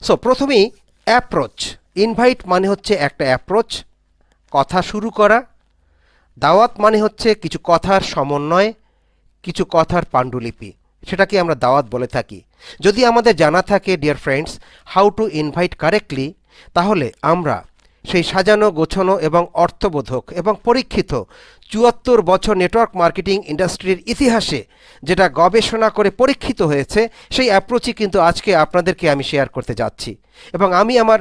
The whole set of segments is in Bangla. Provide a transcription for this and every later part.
সো প্রথমেই অ্যাপ্রোচ। ইনভাইট মানে হচ্ছে একটা অ্যাপ্রোচ, কথা শুরু করা। দাওয়াত মানে হচ্ছে কিছু কথার সমন্বয়, কিছু কথার পাণ্ডুলিপি, সেটাকে আমরা দাওয়াত বলে থাকি। যদি আমাদের জানা থাকে dear friends how to invite correctly, তাহলে আমরা সেই সাজানো গোছানো এবং অর্থবোধক এবং পরীক্ষিত ৭৪ বছর নেটওয়ার্ক মার্কেটিং ইন্ডাস্ট্রির ইতিহাসে যেটা গবেষণা করে পরীক্ষিত হয়েছে, সেই অ্যাপ্রোচই কিন্তু আজকে আপনাদেরকে আমি শেয়ার করতে যাচ্ছি। এবং আমি আমার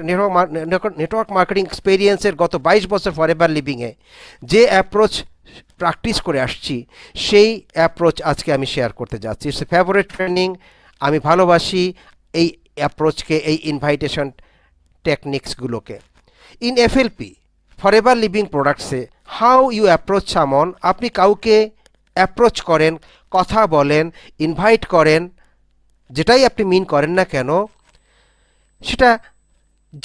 নেটওয়ার্ক মার্কেটিং এক্সপেরিয়েন্সের গত ২২ বছর ফরএভার লিভিংয়ে যে অ্যাপ্রোচ প্র্যাকটিস করে আসছি, সেই অ্যাপ্রোচ আজকে আমি শেয়ার করতে যাচ্ছি। It's a favourite training. আমি ভালোবাসি এই অ্যাপ্রোচকে, এই ইনভাইটেশন টেকনিক্সগুলোকে। ইন এফএলপি ফরএভার লিভিং প্রোডাক্টসে হাউ ইউ অ্যাপ্রোচ সামন, আপনি কাউকে অ্যাপ্রোচ করেন, কথা বলেন, ইনভাইট করেন, যেটাই আপনি মিন করেন না কেন, সেটা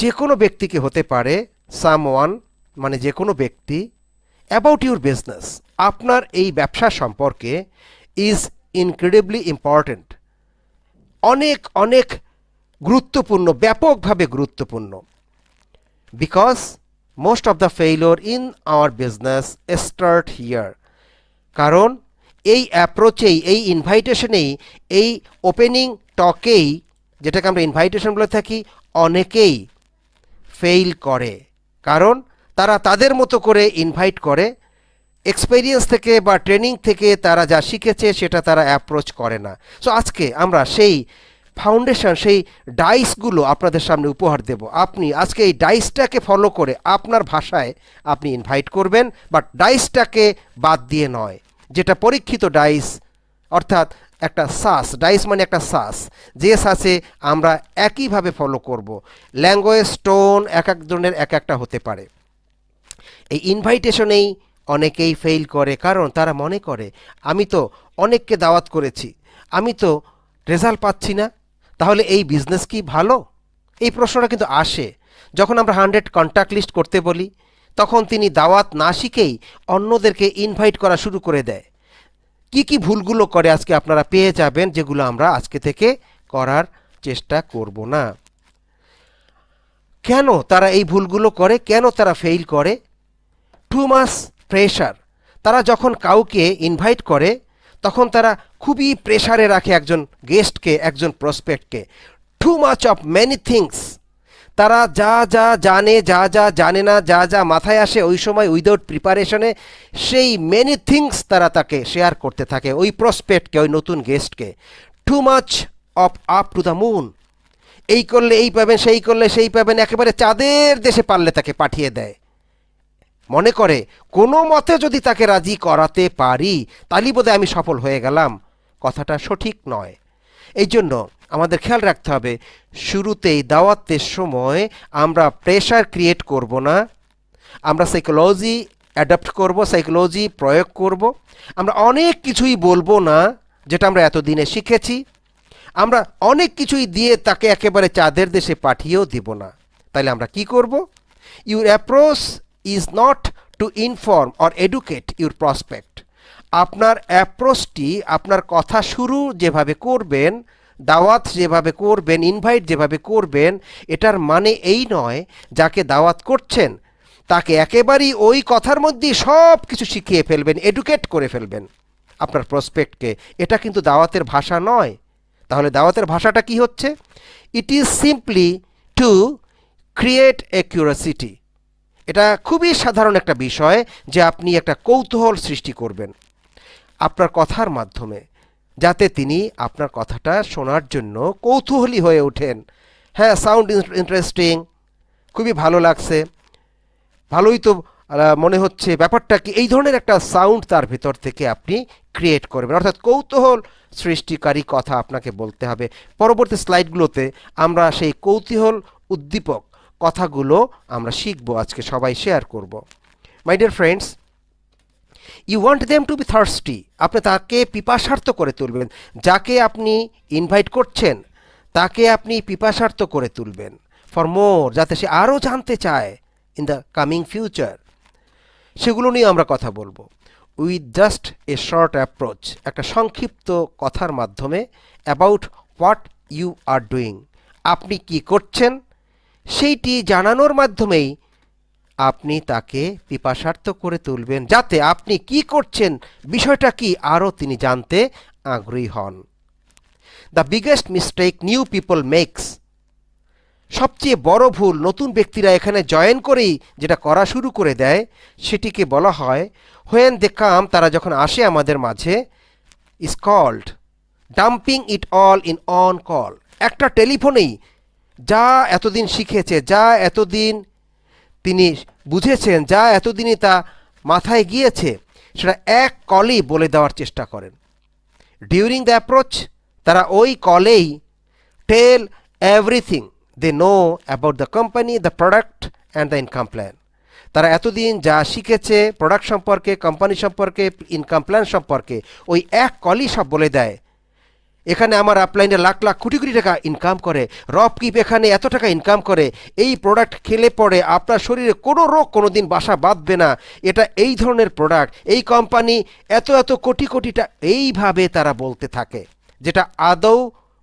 যে কোনো ব্যক্তিকে হতে পারে। সামওয়ান মানে যে কোনো ব্যক্তি। অ্যাবাউট ইউর বিজনেস, আপনার এই ব্যবসা সম্পর্কে ইজ ইনক্রেডিবলি ইম্পর্ট্যান্ট, অনেক অনেক গুরুত্বপূর্ণ, ব্যাপকভাবে গুরুত্বপূর্ণ। Because most of the failure in our business start here. কারণ এই অ্যাপ্রোচেই, এই ইনভাইটেশনেই, এই ওপেনিং টকেই, যেটাকে আমরা ইনভাইটেশন বলে থাকি, অনেকেই ফেইল করে। কারণ তারা তাদের মতো করে ইনভাইট করে, এক্সপেরিয়েন্স থেকে বা ট্রেনিং থেকে তারা যা শিখেছে সেটা তারা অ্যাপ্রোচ করে না। সো আজকে আমরা সেই ফাউন্ডেশন, সেই ডাইসগুলো আপনাদের সামনে উপহার দেব। আপনি আজকে এই ডাইসটাকে ফলো করে আপনার ভাষায় আপনি ইনভাইট করবেন, বাট ডাইসটাকে বাদ দিয়ে নয়, যেটা পরীক্ষিত ডাইস, অর্থাৎ একটা সাস। ডাইস মানে একটা সাস, যে সাসে আমরা একইভাবে ফলো করব। ল্যাঙ্গুয়েজ টোন এক এক ধরনের এক একটা হতে পারে। এই ইনভাইটেশনেই অনেকেই ফেইল করে, কারণ তারা মনে করে আমি তো অনেককে দাওয়াত করেছি, আমি তো রেজাল্ট পাচ্ছি না, তাহলে এই বিজনেস কি ভালো? এই প্রশ্নটা কিন্তু আসে যখন আমরা 100 কন্ট্যাক্ট লিস্ট করতে বলি, তখন তিনি দাওয়াত না শিখেই অন্যদেরকে ইনভাইট করা শুরু করে দেয়। কি কি ভুলগুলো করে আজকে আপনারা পেয়ে যাবেন, যেগুলো আমরা আজকে থেকে করার চেষ্টা করব না। কেন তারা এই ভুলগুলো করে, কেন তারা ফেইল করে? টু মাস প্রেশার। তারা যখন কাউকে ইনভাইট করে তখন তারা খুবই প্রেশারে রাখে একজন গেস্টকে, একজন প্রসপেক্টকে। Too much of many things. তারা যা যা জানে, যা যা জানে না, যা যা মাথায় আসে ওই সময় উইদাউট প্রিপারেশনে, সেই মেনি থিংস তারা তাকে শেয়ার করতে থাকে, ওই প্রসপেক্টকে, ওই নতুন গেস্টকে। Too much of up to the moon. এই করলে এই পাবেন, সেই করলে সেই পাবেন, একেবারে চাঁদের দেশে পারলে তাকে পাঠিয়ে দেয়। মনে করে কোনো মতে যদি তাকে রাজি করাতে পারি তাহলেই বোধহয় আমি সফল হয়ে গেলাম। কথাটা সঠিক নয়। এই জন্য আমাদের খেয়াল রাখতে হবে, শুরুতেই দাওয়াতের সময় আমরা প্রেশার ক্রিয়েট করব না, আমরা সাইকোলজি অ্যাডাপ্ট করব, সাইকোলজি প্রয়োগ করব। আমরা অনেক কিছুই বলবো না যেটা আমরা এতদিনে শিখেছি, আমরা অনেক কিছুই দিয়ে তাকে একেবারে চাঁদের দেশে পাঠিয়েও দেব না। তাহলে আমরা কি করব? Your approach is not to inform or educate your prospect. আপনার অ্যাপ্রোচটি, আপনার কথা শুরু যেভাবে করবেন, দাওয়াত যেভাবে করবেন, ইনভাইট যেভাবে করবেন, এটার মানে এই নয় যাকে দাওয়াত করছেন তাকে একেবারেই ওই কথার মধ্যেই সব কিছু শিখিয়ে ফেলবেন, এডুকেট করে ফেলবেন আপনার প্রসপেক্টকে। এটা কিন্তু দাওয়াতের ভাষা নয়। তাহলে দাওয়াতের ভাষাটা কি হচ্ছে? It is simply to create a curiosity. এটা খুবই সাধারণ একটা বিষয় যে আপনি একটা কৌতূহল সৃষ্টি করবেন আপনার কথার মাধ্যমে, যাতে তিনি আপনার কথাটা শোনার জন্য কৌতূহলী হয়ে ওঠেন। হ্যাঁ, সাউন্ড ইন্টারেস্টিং, খুবই ভালো লাগছে, ভালোই তো মনে হচ্ছে, ব্যাপারটা কি, এই ধরনের একটা সাউন্ড তার ভিতর থেকে আপনি ক্রিয়েট করবেন। অর্থাৎ কৌতূহল সৃষ্টিকারী কথা আপনাকে বলতে হবে। পরবর্তী স্লাইডগুলোতে আমরা সেই কৌতূহল উদ্দীপক কথাগুলো আমরা শিখব, আজকে সবাই শেয়ার করব। My dear friends, you want them to be thirsty. আপনি তাকে পিপাসার্থ করে তুলবেন। যাকে আপনি ইনভাইট করছেন তাকে আপনি পিপাসার্থ করে তুলবেন ফর মোর, যাতে সে আরও জানতে চায় ইন দ্য কামিং ফিউচার। সেগুলো নিয়ে আমরা কথা বলবো। With just a short approach, একটা সংক্ষিপ্ত কথার মাধ্যমে, about what you are doing, আপনি কি করছেন সেইটি জানানোর মাধ্যমেই আপনি তাকে পিপাসার্থ করে তুলবেন, যাতে আপনি কি করছেন বিষয়টা কি আরও তিনি জানতে আগ্রহী হন। The biggest mistake new people makes, সবচেয়ে বড় ভুল নতুন ব্যক্তিরা এখানে জয়েন করেই যেটা করা শুরু করে দেয় সেটিকে বলা হয় হোয়েন দে কাম, তারা যখন আসে আমাদের মাঝে, is called dumping it all in on call. একটা টেলিফোনেই যা এতদিন শিখেছে, যা এতদিন তিনি বুঝেছেন, যা এতদিনই তা মাথায় গিয়েছে, সেটা এক কলেই বলে দেওয়ার চেষ্টা করেন। ডিউরিং দ্য অ্যাপ্রোচ, তারা ওই কলেই tell everything they know about the company, the product and the income plan. তারা এতদিন যা শিখেছে প্রোডাক্ট সম্পর্কে, কোম্পানি সম্পর্কে, ইনকাম প্ল্যান সম্পর্কে, ওই এক কলই সব বলে দেয়। এখানে আমার আপলাইনে লাখ লাখ কোটি কোটি টাকা ইনকাম করে, রবকিপ এখানে এত টাকা ইনকাম করে, এই প্রোডাক্ট খেলে পরে আপনার শরীরে কোনো রোগ কোনো দিন বাসা বাঁধবে না, এটা এই ধরনের প্রোডাক্ট, এই কোম্পানি এত এত কোটি কোটিটা, এইভাবে তারা বলতে থাকে, যেটা আদৌ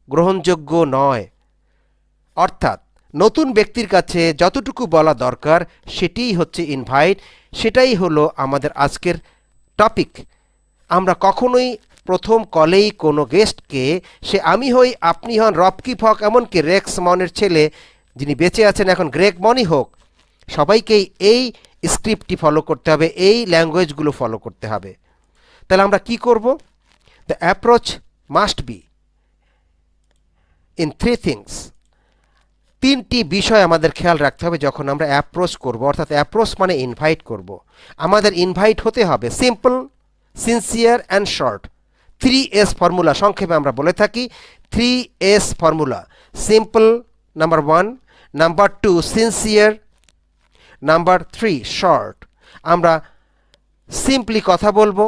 গ্রহণযোগ্য নয়। অর্থাৎ নতুন ব্যক্তির কাছে যতটুকু বলা দরকার সেটিই হচ্ছে ইনভাইট, সেটাই হলো আমাদের আজকের টপিক। আমরা কখনোই প্রথম কলেই কোনো গেস্টকে, সে আমি হই, আপনি হন, রবকিপ হক, এমনকি রেক্স মনের ছেলে যিনি বেঁচে আছেন এখন গ্রেগ মনি হোক, সবাইকেই এই স্ক্রিপ্টটি ফলো করতে হবে, এই ল্যাঙ্গুয়েজগুলো ফলো করতে হবে। তাহলে আমরা কি করব? The approach must be in three things. তিনটি বিষয় আমাদের খেয়াল রাখতে হবে যখন আমরা অ্যাপ্রোচ করব, অর্থাৎ অ্যাপ্রোচ মানে ইনভাইট করব। আমাদের ইনভাইট হতে হবে simple, sincere and short. 3S formula সংক্ষেপে আমরা বলে থাকি, 3S formula. Simple number 1, number 2 sincere, number 3 short. আমরা সিম্পলি কথা বলবো,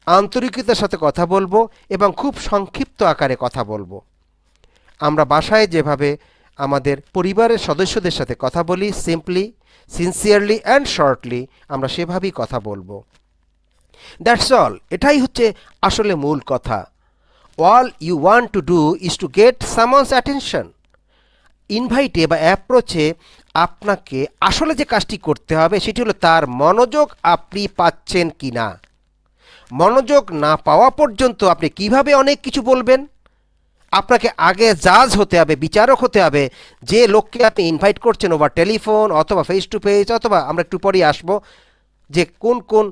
আন্তরিকতার সাথে কথা বলবো এবং খুব সংক্ষিপ্ত আকারে কথা বলবো। আমরা বাসায় যেভাবে আমাদের পরিবারের সদস্যদের সাথে কথা বলি, সিম্পলি, সিনসিয়ারলি অ্যান্ড শর্টলি, আমরা সেভাবেই কথা বলবো। That's all. এটাই হচ্ছে আসলে মূল কথা। All you want to do is to get someone's attention. ইনভাইটে বা অ্যাপ্রোচে আপনাকে আসলে যে কাজটি করতে হবে সেটি হলো তার মনোযোগ আপনি পাচ্ছেন কি না। মনোযোগ না পাওয়া পর্যন্ত আপনি কিভাবে অনেক কিছু বলবেন? আপনাকে আগে জাজ হতে হবে, বিচারক হতে হবে, যে লোককে আপনি ইনভাইট করছেন ওভার টেলিফোন অথবা ফেস টু ফেস, অথবা আমরা একটু পরেই আসবো যে কোন কোন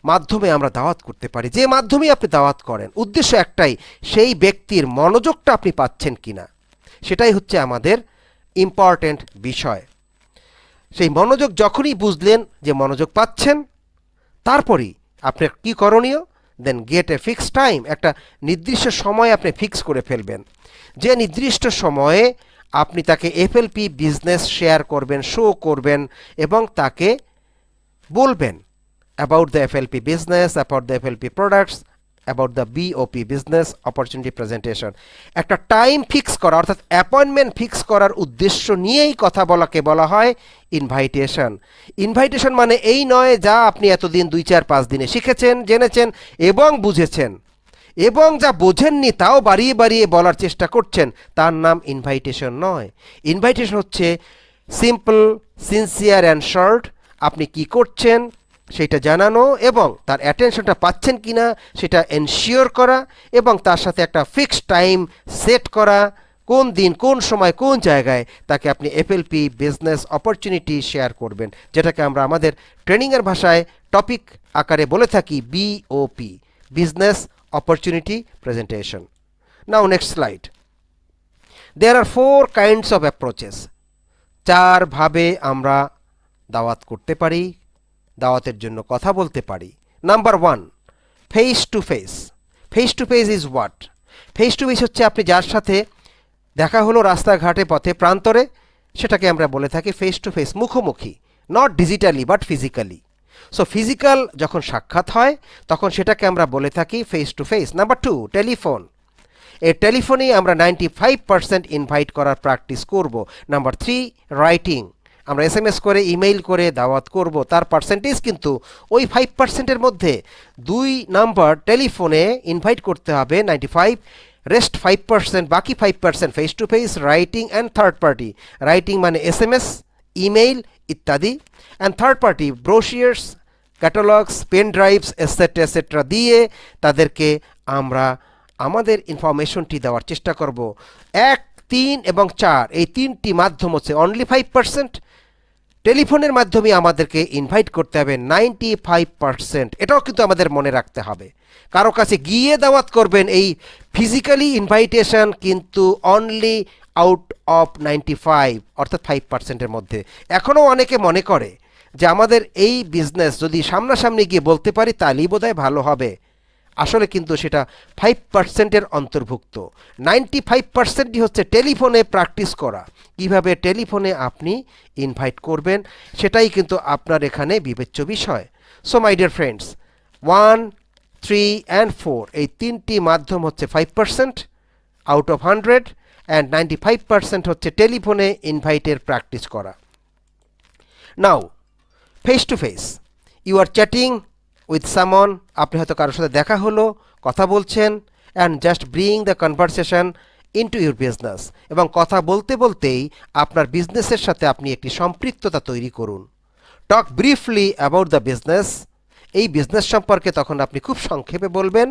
মাধ্যমে আমরা দাওয়াত করতে পারি। যে মাধ্যমে আপনি দাওয়াত করেন, উদ্দেশ্য একটাই, সেই ব্যক্তির মনোযোগটা আপনি পাচ্ছেন কিনা, সেটাই হচ্ছে আমাদের ইম্পর্ট্যান্ট বিষয়। সেই মনোযোগ যখনই বুঝলেন যে মনোযোগ পাচ্ছেন, তারপরেই আপনার কি করণীয়? দেন গেট এ ফিক্স টাইম। একটা নির্দিষ্ট সময় আপনি ফিক্স করে ফেলবেন, যে নির্দিষ্ট সময়ে আপনি তাকে এফএলপি বিজনেস শেয়ার করবেন, শো করবেন এবং তাকে বলবেন about the FLP business, about the FLP products, about the BOP business opportunity presentation. একটা টাইম ফিক্স করা, অর্থাৎ অ্যাপয়েন্টমেন্ট ফিক্স করার উদ্দেশ্য নিয়েই কথা বলাকে বলা হয় ইনভাইটেশন। ইনভাইটেশন মানে এই নয় যা আপনি এতদিন 2-4-5 দিনে শিখেছেন, জেনেছেন এবং বুঝেছেন, এবং যা বোঝেননি তাও বাড়িয়ে বাড়িয়ে বলার চেষ্টা করছেন, তার নাম ইনভাইটেশন নয়। ইনভাইটেশন হচ্ছে সিম্পল, সিনসিয়ার অ্যান্ড শর্ট। আপনি কি করছেন সেটা জানানো এবং তার অ্যাটেনশনটা পাচ্ছেন কিনা সেটা এনশিওর করা, এবং তার সাথে একটা ফিক্সড টাইম সেট করা, কোন দিন, কোন সময়, কোন জায়গায় তাকে আপনি এফএলপি বিজনেস অপরচুনিটি শেয়ার করবেন, যেটাকে আমরা আমাদের ট্রেনিংয়ের ভাষায় টপিক আকারে বলে থাকি BOP, business opportunity presentation. Now next slide. There are 4 kinds of approaches. 4 ভাবে আমরা দাওয়াত করতে পারি, দাওয়াতের জন্য কথা বলতে পারি। Number 1, face to face. Face to face is what? Face to face হচ্ছে আপনি যার সাথে দেখা হলো রাস্তাঘাটে, পথে, প্রান্তরে, সেটাকে আমরা বলে থাকি ফেস টু ফেস, মুখোমুখি, not digitally but physically. So physical যখন সাক্ষাৎ হয় তখন সেটাকে আমরা বলে থাকি face to face. Number 2, telephone. এই টেলিফোনেই আমরা 95% ইনভাইট করার প্র্যাকটিস করব। Number 3, writing. আমরা SMS করে, ইমেইল করে দাওয়াত করব, তার পার্সেন্টেজ কিন্তু ওই 5%-এর মধ্যে 2 নাম্বার টেলিফোনে ইনভাইট করতে হবে 95, রেস্ট 5%, বাকি 5% face to face, writing and third party. Writing মানে SMS, ইমেইল ইত্যাদি, and third party brochures, catalogues, pen drives etcetera etcetera দিয়ে তাদেরকে আমরা আমাদের ইনফরমেশনটি দেওয়ার চেষ্টা করব। 1, 3 এবং 4 এই 3টি মাধ্যম হচ্ছে অনলি 5%। টেলিফোনের মাধ্যমে আমাদেরকে ইনভাইট করতে হবে 95%। এটাও কিন্তু আমাদের মনে রাখতে হবে। কারো কাছে গিয়ে দাওয়াত করবেন, এই ফিজিক্যালি ইনভাইটেশন কিন্তু অনলি আউট অফ 95, অর্থাৎ 5%-এর মধ্যে। এখনও অনেকে মনে করে যে আমাদের এই বিজনেস যদি সামনাসামনি গিয়ে বলতে পারি তাহলেই বোধহয় ভালো হবে। আসলে কিন্তু সেটা 5%-এর অন্তর্ভুক্ত। 95%ই হচ্ছে টেলিফোনে প্র্যাকটিস করা। কিভাবে টেলিফোনে আপনি ইনভাইট করবেন সেটাই কিন্তু আপনার এখানে বিবেচ্য বিষয়। So my dear friends, 1, 3 and 4 এই 3টি মাধ্যম হচ্ছে 5% আউট অফ 100, অ্যান্ড 95% হচ্ছে টেলিফোনে ইনভাইটের প্র্যাকটিস করা। Now face to face, you are chatting with someone, আপনি হয়তো কারোর সাথে দেখা হলো, কথা বলছেন, and just bring the conversation into your business, এবং কথা বলতে বলতেই আপনার বিজনেসের সাথে আপনি একটি সম্পৃক্ততা তৈরি করুন। টক ব্রিফলি অ্যাবাউট দ্য বিজনেস, এই বিজনেস সম্পর্কে তখন আপনি খুব সংক্ষেপে বলবেন।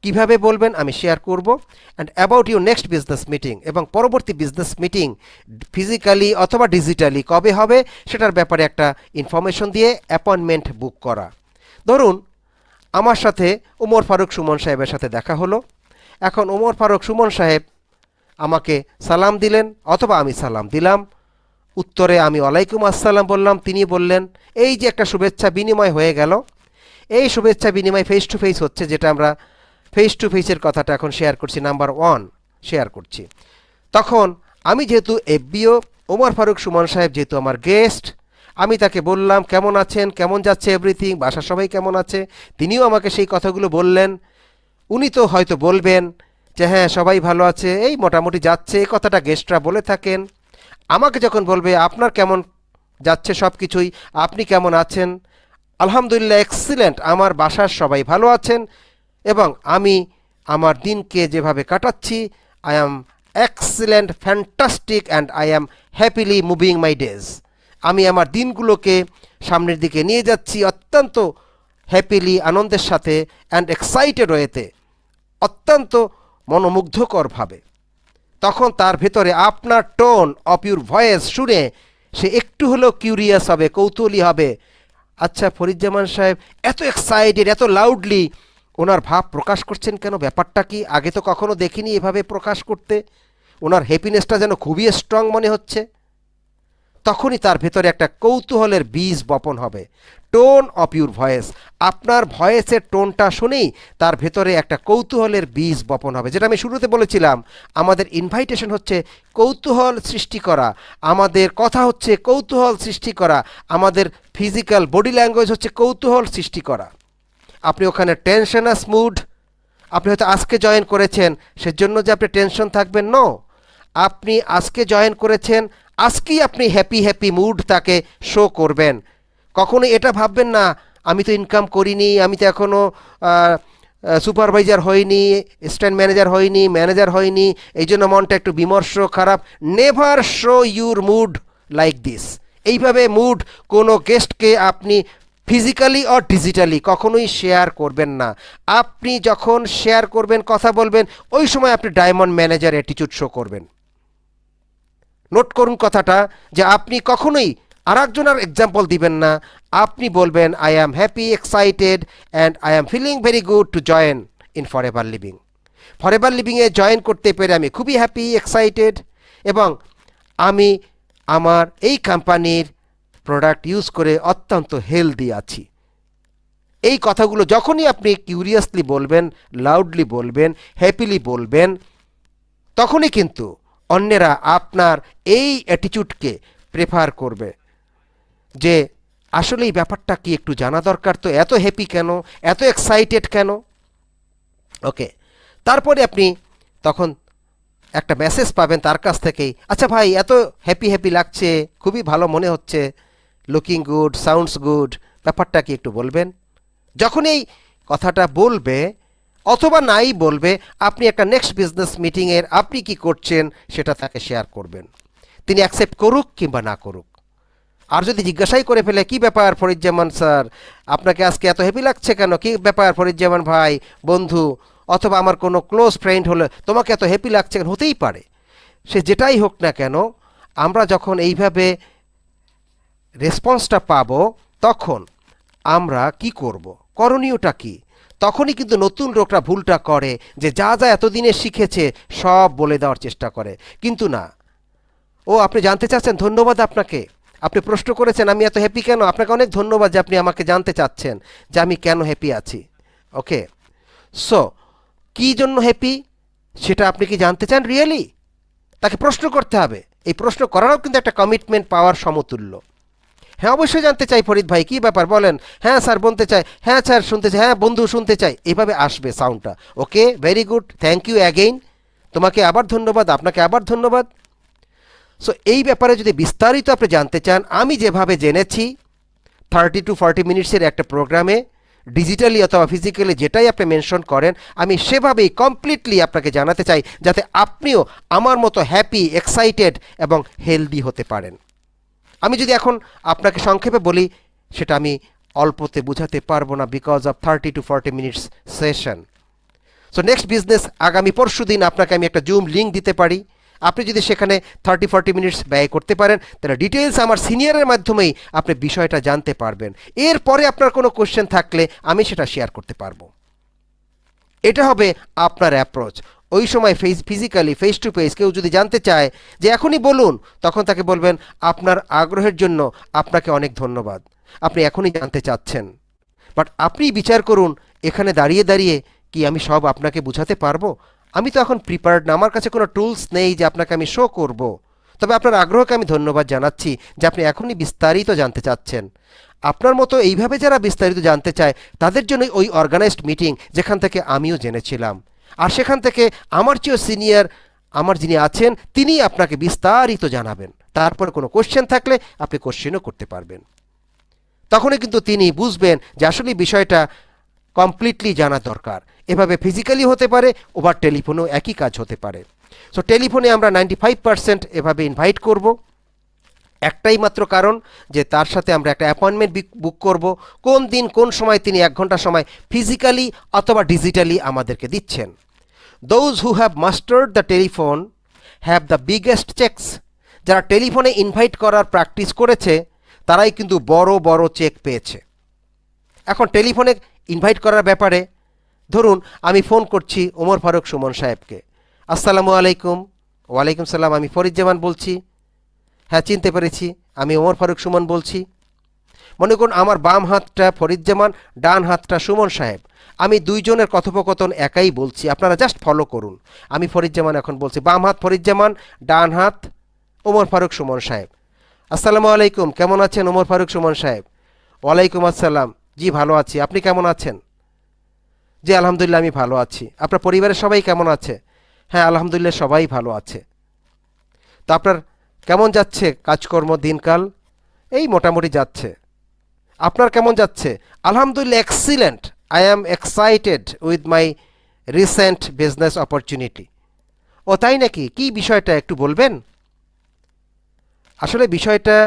কিভাবে বলবেন আমি শেয়ার করব। And about your next business meeting, এবং পরবর্তী বিজনেস মিটিং ফিজিক্যালি অথবা ডিজিটালি কবে হবে সেটার ব্যাপারে একটা ইনফরমেশন দিয়ে অ্যাপয়েন্টমেন্ট বুক করা। ধরুন আমার সাথে ওমর ফারুক সুমন সাহেবের সাথে দেখা হলো। এখন ওমর ফারুক সুমন সাহেব আমাকে সালাম দিলেন অথবা আমি সালাম দিলাম, উত্তরে আমি ওয়ালাইকুম আসসালাম বললাম, তিনি বললেন, এই যে একটা শুভেচ্ছা বিনিময় হয়ে গেল। এই শুভেচ্ছা বিনিময় ফেস টু ফেস হচ্ছে, যেটা আমরা ফেস টু ফেসের কথাটা এখন শেয়ার করছি, নাম্বার 1 শেয়ার করছি। তখন আমি যেহেতু এফবিও, ওমর ফারুক সুমন সাহেব যেহেতু আমার গেস্ট, আমি তাকে বললাম কেমন আছেন, কেমন যাচ্ছে এভরিথিং, বাসার সবাই কেমন আছে। তিনিও আমাকে সেই কথাগুলো বললেন। উনি তো হয়তো বলবেন যে হ্যাঁ সবাই ভালো আছে, এই মোটামুটি যাচ্ছে, এই কথাটা গেস্টরা বলে থাকেন। আমাকে যখন বলবে আপনার কেমন যাচ্ছে সব কিছুই, আপনি কেমন আছেন, আলহামদুলিল্লাহ এক্সিলেন্ট, আমার বাসার সবাই ভালো আছেন, এবং আমি আমার দিনকে যেভাবে কাটাচ্ছি, I am excellent, fantastic, and I am happily moving my days. আমি আমার দিনগুলোকে সামনের দিকে নিয়ে যাচ্ছি অত্যন্ত হ্যাপিলি, আনন্দের সাথে, অ্যান্ড এক্সাইটেড ওয়েতে, অত্যন্ত মনোমুগ্ধকরভাবে। তখন তার ভেতরে আপনার টোন অফ ইউর ভয়েস শুনে সে একটু হলেও কিউরিয়াস হবে, কৌতূহলী হবে। আচ্ছা ফরিদুজ্জামান সাহেব এত এক্সাইটেড, এত লাউডলি ওনার ভাব প্রকাশ করছেন কেন, ব্যাপারটা কি, আগে তো কখনো দেখিনি এভাবে প্রকাশ করতে, ওনার হ্যাপিনেসটা যেন খুবই স্ট্রং মনে হচ্ছে। তখনই তার ভেতরে একটা কৌতূহলের বীজ বপন হবে। টোন অফ ইউর ভয়েস, আপনার ভয়েসের টোনটা শুনেই তার ভেতরে একটা কৌতূহলের বীজ বপন হবে। যেটা আমি শুরুতে বলেছিলাম, আমাদের ইনভাইটেশন হচ্ছে কৌতূহল সৃষ্টি করা, আমাদের কথা হচ্ছে কৌতূহল সৃষ্টি করা, আমাদের ফিজিক্যাল বডি ল্যাঙ্গুয়েজ হচ্ছে কৌতূহল সৃষ্টি করা। আপনি ওখানে টেনশনাস মুড, আপনি হয়তো আজকে জয়েন করেছেন সেজন্য যে আপনি টেনশন থাকবেন, নো, আপনি আজকে জয়েন করেছেন, আজকেই আপনি হ্যাপি হ্যাপি মুড তাকে শো করবেন। কখনো এটা ভাববেন না আমি তো ইনকাম করিনি, আমি তো এখনও সুপারভাইজার হইনি, স্ট্যান্ড ম্যানেজার হইনি, ম্যানেজার হইনি, এই জন্য মনটা একটু বিমর্ষ খারাপ। Never show your mood like this. এইভাবে মুড কোনো গেস্টকে আপনি ফিজিক্যালি অর ডিজিটালি কখনোই শেয়ার করবেন না। আপনি যখন শেয়ার করবেন, কথা বলবেন, ওই সময় আপনি ডায়মন্ড ম্যানেজার অ্যাটিটিউড শো করবেন। নোট করুন কথাটা, যে আপনি কখনোই আর একজনের এক্সাম্পল দিবেন না, আপনি বলবেন I am happy, excited, and I am feeling very good to join in forever living. Forever লিভিংয়ে জয়েন করতে পেরে আমি খুবই হ্যাপি, এক্সাইটেড, এবং আমি আমার এই কোম্পানির প্রোডাক্ট ইউজ করে অত্যন্ত হেলদি আছি। এই কথাগুলো যখনই আপনি কিউরিয়াসলি বলবেন, লাউডলি বলবেন, হ্যাপিলি বলবেন, তখনই কিন্তু অন্যেরা আপনার এই অ্যাটিটিউডকে প্রেফার করবে, যে আসলে এই ব্যাপারটা কি একটু জানা দরকার, তো এত হ্যাপি কেন, এত এক্সাইটেড কেন। ওকে, তারপরে আপনি তখন একটা মেসেজ পাবেন তার কাছ থেকেই, আচ্ছা ভাই এত হ্যাপি হ্যাপি লাগছে, খুবই ভালো মনে হচ্ছে, লুকিং গুড, সাউন্ডস গুড, ব্যাপারটা কি একটু বলবেন। যখন এই কথাটা বলবে, অথবা নাই বলবে, আপনি একটা নেক্সট বিজনেস মিটিংয়ের আপনি কি করছেন সেটা তাকে শেয়ার করবেন, তিনি অ্যাকসেপ্ট করুক কিংবা না করুক। আর যদি জিজ্ঞাসাই করে ফেলে কি ব্যাপার ফরিজ্জামান স্যার, আপনাকে আজকে এত হ্যাপি লাগছে কেন, কি ব্যাপার ফরিজ্জামান ভাই বন্ধু, অথবা আমার কোনো ক্লোজ ফ্রেন্ড হলে তোমাকে এত হ্যাপি লাগছে কেন, হতেই পারে, সে যেটাই হোক না কেন, আমরা যখন এইভাবে রেসপন্সটা পাবো তখন আমরা কি করব, করণীয়টা কি? তখনই কিন্তু নতুন লোকরা ভুলটা করে যে যা যা এতদিনে শিখেছে সব বলে দেওয়ার চেষ্টা করে, কিন্তু না। ও আপনি জানতে চাচ্ছেন, ধন্যবাদ আপনাকে, আপনি প্রশ্ন করেছেন আমি এত হ্যাপি কেন, আপনাকে অনেক ধন্যবাদ যে আপনি আমাকে জানতে চাচ্ছেন যে আমি কেন হ্যাপি আছি। ওকে, সো কী জন্য হ্যাপি সেটা আপনি কি জানতে চান রিয়েলি? তাকে প্রশ্ন করতে হবে। এই প্রশ্ন করারও কিন্তু একটা কমিটমেন্ট পাওয়ার সমতুল্য। হ্যাঁ অবশ্যই জানতে চাই ফরিদ ভাই, কী ব্যাপার বলেন, হ্যাঁ স্যার বলতে চাই, হ্যাঁ স্যার শুনতে চাই, হ্যাঁ বন্ধু শুনতে চাই, এইভাবে আসবে সাউন্ডটা। Okay, very good, thank you again, তোমাকে আবার ধন্যবাদ, আপনাকে আবার ধন্যবাদ। সো এই ব্যাপারে যদি বিস্তারিত আপনি জানতে চান, আমি যেভাবে জেনেছি 30 to 40 মিনিটসের একটা প্রোগ্রামে ডিজিটালি অথবা ফিজিক্যালি যেটাই আপনি মেনশন করেন, আমি সেভাবেই কমপ্লিটলি আপনাকে জানাতে চাই যাতে আপনিও আমার মতো হ্যাপি, এক্সাইটেড এবং হেলদি হতে পারেন। আমি যদি এখন আপনাকে সংক্ষেপে বলি সেটা আমি অল্পতে বোঝাতে পারবো না, because of 30 to 40 minutes session. So next business আগামী পরশু দিন আপনাকে আমি একটা জুম লিঙ্ক দিতে পারি, আপনি যদি সেখানে 30-40 মিনিটস ব্যয় করতে পারেন তাহলে ডিটেলস আমার সিনিয়রের মাধ্যমেই আপনি বিষয়টা জানতে পারবেন। এরপরে আপনার কোনো কোশ্চেন থাকলে আমি সেটা শেয়ার করতে পারবো। এটা হবে আপনার অ্যাপ্রোচ। ওই সময় ফিজিক্যালি ফেস টু ফেস কেউ যদি জানতে চায় যে এখনই বলুন, তখন তাকে বলবেন আপনার আগ্রহের জন্য আপনাকে অনেক ধন্যবাদ, আপনি এখনই জানতে চাচ্ছেন, বাট আপনি বিচার করুন এখানে দাঁড়িয়ে দাঁড়িয়ে কি আমি সব আপনাকে বুঝাতে পারবো? আমি তো এখন প্রিপারেড না, আমার কাছে কোনো টুলস নেই যে আপনাকে আমি শো করব। তবে আপনার আগ্রহকে আমি ধন্যবাদ জানাচ্ছি যে আপনি এখনই বিস্তারিত জানতে চাচ্ছেন। আপনার মতো এইভাবে যারা বিস্তারিত জানতে চায় তাদের জন্যই ওই অর্গানাইজড মিটিং, যেখান থেকে আমিও জেনেছিলাম, আর সেখান থেকে আমার চেয়েও সিনিয়র আমার যিনি আছেন তিনি আপনাকে বিস্তারিত জানাবেন। তারপরে কোনো কোশ্চেন থাকলে আপনি কোশ্চেনও করতে পারবেন। তখনই কিন্তু তিনি বুঝবেন যে আসলে বিষয়টা কমপ্লিটলি জানা দরকার। এভাবে ফিজিক্যালি হতে পারে, ওভার টেলিফোনেও একই কাজ হতে পারে। সো টেলিফোনে আমরা 95% এভাবে ইনভাইট করব, একটাই মাত্র কারণ যে তার সাথে আমরা একটা অ্যাপয়েন্টমেন্ট বুক করব, কোন দিন কোন সময় তিনি 1 ঘন্টা সময় ফিজিক্যালি অথবা ডিজিটালি আমাদেরকে দিচ্ছেন। Those who have mustard the telephone have the biggest checks. যারা টেলিফোনে ইনভাইট করার প্র্যাকটিস করেছে তারাই কিন্তু বড় বড় চেক পেয়েছে। এখন টেলিফোনে ইনভাইট করার ব্যাপারে ধরুন আমি ফোন করছি ওমর ফারুক সুমন সাহেবকে, আসসালামু আলাইকুম। ওয়ালাইকুম সালাম, আমি ফরিজ্জামান বলছি। হ্যাঁ চিনতে পেরেছি, আমি ওমর ফারুক সুমন বলছি। মনে করুন আমার বাম হাতটা ফরিজ্জামান, ডান হাতটা সুমন সাহেব, আমি দুইজনের কথোপকথন একাই বলছি, আপনারা জাস্ট ফলো করুন। আমি ফরিজ্জামান এখন বলছি, বাম হাত ফরিজ্জামান, ডান হাত ওমর ফারুক সুমন সাহেব। আসসালামু আলাইকুম, কেমন আছেন ওমর ফারুক সুমন সাহেব? ওয়ালাইকুম আসসালাম, জি ভালো আছি, আপনি কেমন আছেন? জি আলহামদুলিল্লাহ আমি ভালো আছি। আপনার পরিবারের সবাই কেমন আছে? হ্যাঁ আলহামদুলিল্লাহ সবাই ভালো আছে। তো আপনার কেমন যাচ্ছে কাজকর্ম দিনকাল? এই মোটামুটি যাচ্ছে। আপনার কেমন যাচ্ছে? আলহামদুলিল্লাহ excellent, I am excited with my recent business opportunity. ও তাই নাকি, কি বিষয়টা একটু বলবেন? আসলে বিষয়টা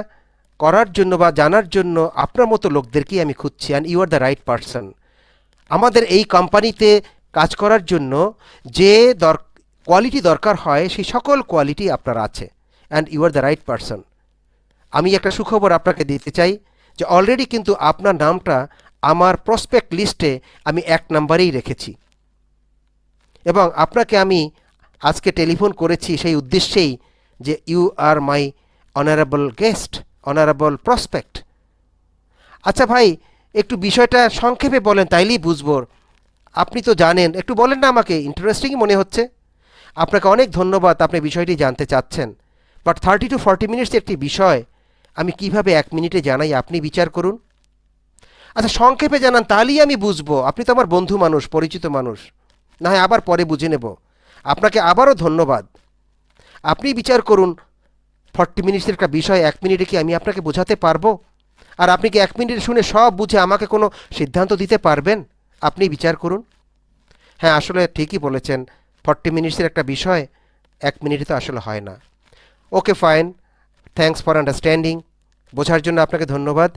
করার জন্য বা জানার জন্য আপনার মতো লোকদেরকেই আমি খুঁজছি, and you are the right person. আমাদের এই কোম্পানিতে কাজ করার জন্য যে কোয়ালিটি দরকার হয় সেই সকল কোয়ালিটি আপনার আছে, and you are the right person. আমি একটা সুখবর আপনাকে দিতে চাই যে অলরেডি কিন্তু আপনার নামটা আমার প্রসপেক্ট লিস্টে আমি 1 নম্বরেই রেখেছি, এবং আপনাকে আমি আজকে টেলিফোন করেছি সেই উদ্দেশ্যেই যে you are my honourable guest, honourable prospect. আচ্ছা ভাই একটু বিষয়টা সংক্ষেপে বলেন তাইলেই বুঝবো। আপনি তো জানেন, একটু বলেন না আমাকে, ইন্টারেস্টিং মনে হচ্ছে। আপনাকে অনেক ধন্যবাদ, আপনি বিষয়টি জানতে চাচ্ছেন, বাট 30 to 40 মিনিটস একটি বিষয় আমি কিভাবে 1 মিনিটে জানাই আপনি বিচার করুন। আচ্ছা সংক্ষেপে জানান তাহলেই আমি বুঝবো, আপনি তো আমার বন্ধু মানুষ, পরিচিত মানুষ, না হয় আবার পরে বুঝে নেব। আপনাকে আবারও ধন্যবাদ। আপনি বিচার করুন 40 মিনিটসের একটা বিষয় 1 মিনিটে কি আমি আপনাকে বোঝাতে পারবো? আর আপনি কি 1 মিনিটে শুনে সব বুঝে আমাকে কোনো সিদ্ধান্ত দিতে পারবেন? আপনি বিচার করুন। হ্যাঁ আসলে ঠিকই বলেছেন, 40 মিনিটসের একটা বিষয় 1 মিনিটে তো আসলে হয় না। Okay fine, thanks for understanding. বোঝার জন্য আপনাকে ধন্যবাদ।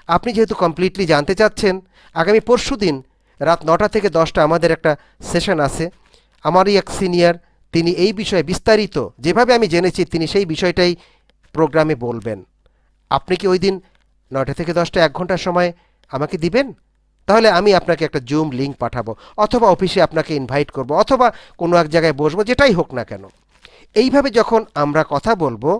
আপনি যেহেতু কমপ্লিটলি জানতে চাচ্ছেন, আগামী পরশু দিন রাত 9টা থেকে 10টা আমাদের একটা সেশন আছে। আমারই এক সিনিয়র, তিনি এই বিষয়ে বিস্তারিত যেভাবে আমি জেনেছি তিনি সেই বিষয়টাই প্রোগ্রামে বলবেন। আপনি কি ওই দিন 9টা থেকে 10টা 1 ঘন্টার সময় আমাকে দিবেন? তাহলে আমি আপনাকে একটা জুম লিঙ্ক পাঠাবো, অথবা অফিসে আপনাকে ইনভাইট করব, অথবা কোনো এক জায়গায় বসবো, যেটাই হোক না কেন। এইভাবে যখন আমরা কথা বলবো,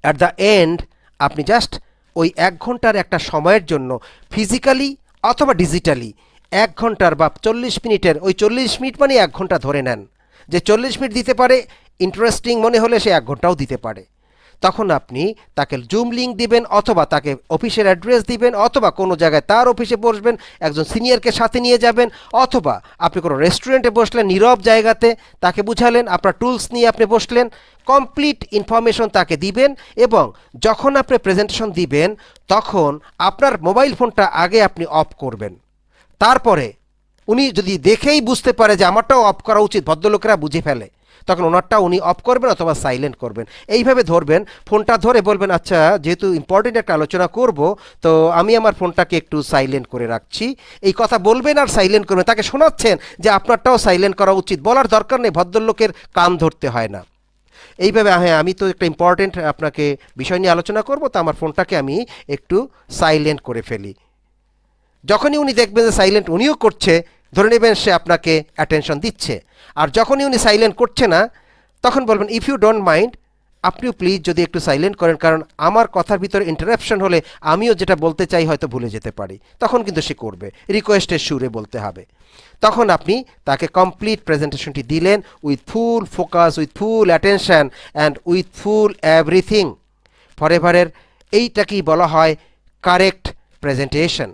অ্যাট দ্য এন্ড আপনি জাস্ট ওই 1 ঘন্টার একটা সময়ের জন্য ফিজিক্যালি অথবা ডিজিটালি 1 ঘন্টার বা 40 মিনিটের, ওই 40 মিনিট মানে 1 ঘন্টা ধরে নেন, যে 40 মিনিট দিতে পারে, ইন্টারেস্টিং মনে হলে সে 1 ঘন্টাও দিতে পারে। তখন আপনি তাকে জুম লিঙ্ক দিবেন, অথবা তাকে অফিসের অ্যাড্রেস দিবেন, অথবা কোনো জায়গায় তার অফিসে বসবেন, একজন সিনিয়রকে সাথে নিয়ে যাবেন, অথবা আপনি কোনো রেস্টুরেন্টে বসলেন নীরব জায়গাতে, তাকে বুঝালেন, আপনার টুলস নিয়ে আপনি বসলেন, কমপ্লিট ইনফরমেশন তাকে দিবেন। এবং যখন আপনি প্রেজেন্টেশন দিবেন তখন আপনার মোবাইল ফোনটা আগে আপনি অফ করবেন। তারপরে উনি যদি দেখেই বুঝতে পারে যে আমারটাও অফ করা উচিত, ভদ্রলোকেরা বুঝে ফেলে, তখন ওনারটা উনি অফ করবেন অথবা সাইলেন্ট করবেন। এইভাবে ধরবেন, ফোনটা ধরে বলবেন, আচ্ছা যেহেতু ইম্পর্টেন্ট একটা আলোচনা করব, তো আমি আমার ফোনটাকে একটু সাইলেন্ট করে রাখছি। এই কথা বলবেন আর সাইলেন্ট করবেন, তাকে শোনাচ্ছেন যে আপনারটাও সাইলেন্ট করা উচিত। বলার দরকার নেই, ভদ্রলোকের কান ধরতে হয় না। এইভাবে, হ্যাঁ আমি তো একটা ইম্পর্টেন্ট আপনাকে বিষয় নিয়ে আলোচনা করব, তো আমার ফোনটাকে আমি একটু সাইলেন্ট করে ফেলি। যখনই উনি দেখবেন যে সাইলেন্ট উনিও করছে, ধরে নেবেন সে আপনাকে অ্যাটেনশন দিচ্ছে। আর যখনই উনি সাইলেন্ট করছে না, তখন বলবেন, ইফ ইউ ডোন্ট মাইন্ড, আপনিও প্লিজ যদি একটু সাইলেন্ট করেন, কারণ আমার কথার ভিতরে ইন্টারাপশন হলে আমিও যেটা বলতে চাই হয়তো ভুলে যেতে পারি। তখন কিন্তু সে করবে, রিকোয়েস্টের সুরে বলতে হবে। তখন আপনি তাকে কমপ্লিট প্রেজেন্টেশনটি দিলেন with full focus, with full attention and with full everything. ফরএভারের এইটাকেই বলা হয় কারেক্ট প্রেজেন্টেশন।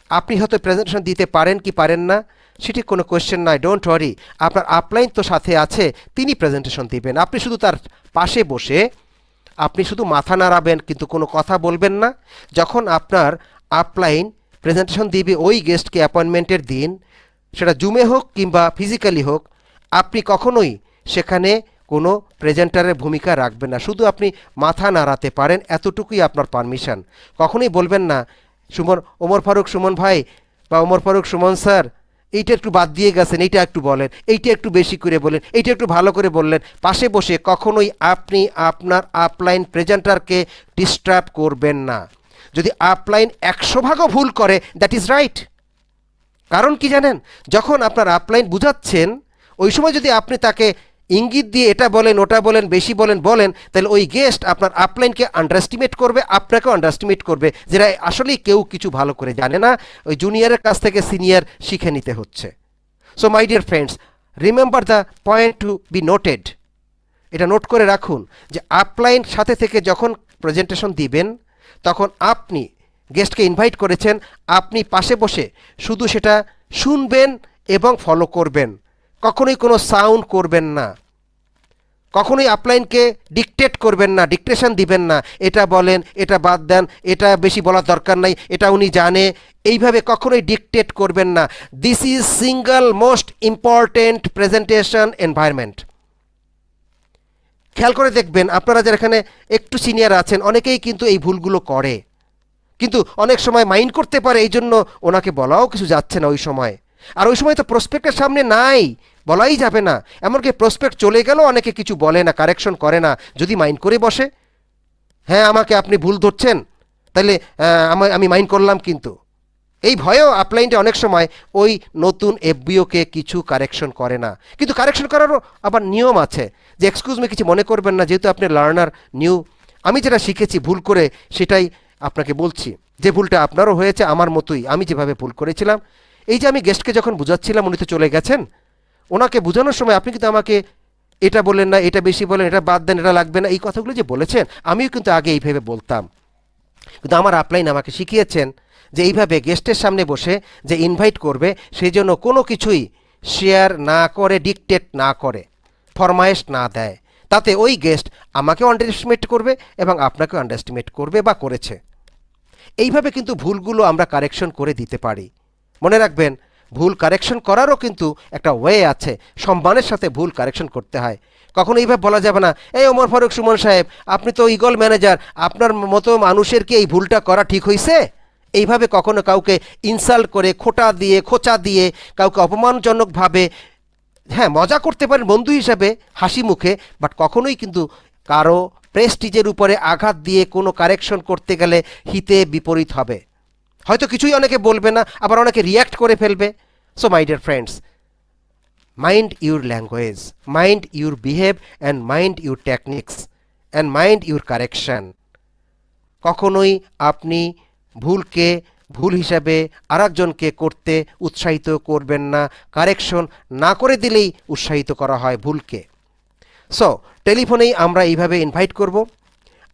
আপনি হয়তো প্রেজেন্টেশন দিতে পারেন কি পারেন না, সেটি কোনো কোয়েশ্চেন নয়, ডোন্ট ওয়ারি। আপনার আপলাইন তো সাথে আছে, তিনি প্রেজেন্টেশন দিবেন, আপনি শুধু তার পাশে বসে আপনি শুধু মাথা নাড়াবেন, কিন্তু কোনো কথা বলবেন না। যখন আপনার আপলাইন প্রেজেন্টেশন দিবে ওই গেস্টকে অ্যাপয়েন্টমেন্টের দিন, সেটা জুমে হোক কিংবা ফিজিক্যালি হোক, আপনি কখনোই সেখানে কোনো প্রেজেন্টারের ভূমিকা রাখবেন না, শুধু আপনি মাথা নাড়াতে পারেন, এতটুকুই আপনার পারমিশন। কখনোই বলবেন না, ওমর ফারুক সুমন ভাই বা ওমর ফারুক সুমন স্যার, এইটা একটু বাদ দিয়ে গেছেন, এইটা একটু বলেন, এইটা একটু বেশি করে বলেন, এইটা একটু ভালো করে বললেন। পাশে বসে কখনোই আপনি আপনার আপলাইন প্রেজেন্টারকে ডিস্টার্ব করবেন না। যদি আপলাইন 100 ভাগও ভুল করে, দ্যাট ইজ রাইট। কারণ কি জানেন, যখন আপনার আপলাইন বুঝাচ্ছেন, ওই সময় যদি আপনি তাকে ইঙ্গিত দিয়ে এটা বলেন ওটা বলেন বেশি বলেন, তাহলে ওই গেস্ট আপনার আপলাইনকে আন্ডারস্টিমেট করবে, আপনাকেও আন্ডারস্টিমেট করবে, যেটা আসলেই কেউ কিছু ভালো করে জানে না। ওই জুনিয়রের কাছ থেকে সিনিয়র শিখে নিতে হচ্ছে। So my dear friends, remember the point to be noted. এটা নোট করে রাখুন যে আপলাইন সাথে থেকে যখন প্রেজেন্টেশন দিবেন, তখন আপনি গেস্টকে ইনভাইট করেছেন, আপনি পাশে বসে শুধু সেটা শুনবেন এবং ফলো করবেন, কখনোই কোনো সাউন্ড করবেন না, কখনোই আপলাইনকে ডিকটেট করবেন না, ডিকটেশন দিবেন না, এটা বলেন, এটা বাদ দেন, এটা বেশি বলার দরকার নাই, এটা উনি জানে, এইভাবে কখনোই ডিকটেট করবেন না। This is single most important presentation environment. খেয়াল করে দেখবেন, আপনারা যারা এখানে একটু সিনিয়র আছেন, অনেকেই কিন্তু এই ভুলগুলো করে, কিন্তু অনেক সময় মাইন্ড করতে পারে, এই জন্য ওনাকে বলাও কিছু যাচ্ছে না ওই সময়। আর ওই সময় তো প্রসপেক্টের সামনে নাই, বলাই যাবে না। এমনকি প্রসপেক্ট চলে গেলেও অনেকে কিছু বলে না, কারেকশন করে না, যদি মাইন্ড করে বসে, হ্যাঁ আমাকে আপনি ভুল ধরছেন, তাহলে আমি মাইন্ড করলাম, কিন্তু এই ভয়েও আপলাইনটা অনেক সময় ওই নতুন এফবিওকে কিছু কারেকশন করে না। কিন্তু কারেকশন করারও আবার নিয়ম আছে, যে এক্সকিউজ মি, কিছু মনে করবেন না, যেহেতু আপনি লার্নার নিউ, আমি যেটা শিখেছি ভুল করে সেটাই আপনাকে বলছি, যে ভুলটা আপনারও হয়েছে আমার মতোই, আমি যেভাবে ভুল করেছিলাম। এই যে আমি গেস্টকে যখন বুঝাচ্ছিলাম, উনি তো চলে গেছেন, ওনাকে বোঝানোর সময় আপনি কিন্তু আমাকে এটা বলেন না, এটা বেশি বলেন, এটা বাদ দেন, এটা লাগবে না, এই কথাগুলো যে বলেছেন, আমিও কিন্তু আগে এইভাবে বলতাম। কিন্তু আমার আপলাইন আমাকে শিখিয়েছেন যে এইভাবে গেস্টের সামনে বসে যে ইনভাইট করবে, সেই জন্য কোনো কিছুই শেয়ার না করে, ডিকটেট না করে, ফরমায়েশ না দেয়, তাতে ওই গেস্ট আমাকেও আন্ডারএস্টিমেট করবে এবং আপনাকেও আন্ডারএস্টিমেট করবে বা করেছে। এইভাবে কিন্তু ভুলগুলো আমরা কারেকশন করে দিতে পারি। মনে রাখবেন, ভুল কারেকশন করারও কিন্তু একটা ওয়ে আছে, সম্মানের সাথে ভুল কারেকশন করতে হয়। কখনো এইভাবে বলা যাবে না, এই ওমর ফারুক সুমন সাহেব আপনি তো ইগল ম্যানেজার, আপনার মতো মানুষের কি এই ভুলটা করা ঠিক হয়েছে? এইভাবে কখনো কাউকে ইনসাল্ট করে, খোঁচা দিয়ে কাউকে অপমানজনকভাবে, হ্যাঁ মজা করতে পারেন বন্ধু হিসাবে হাসি মুখে, বাট কখনোই কিন্তু কারো প্রেস্টিজের উপরে আঘাত দিয়ে কোনো কারেকশন করতে গেলে হিতে বিপরীত হবে। হয়তো কিছুই অনেকে বলবে না, আবার অনেকে রিয়্যাক্ট করে ফেলবে। So my dear friends, mind your language, mind your behave and mind your techniques and mind your correction. কখনোই আপনি ভুলকে ভুল হিসাবে আরেকজনকে করতে উৎসাহিত করবেন না, কারেকশন না করে দিলেই উৎসাহিত করা হয় ভুলকে। সো টেলিফোনেই আমরা এইভাবে ইনভাইট করব।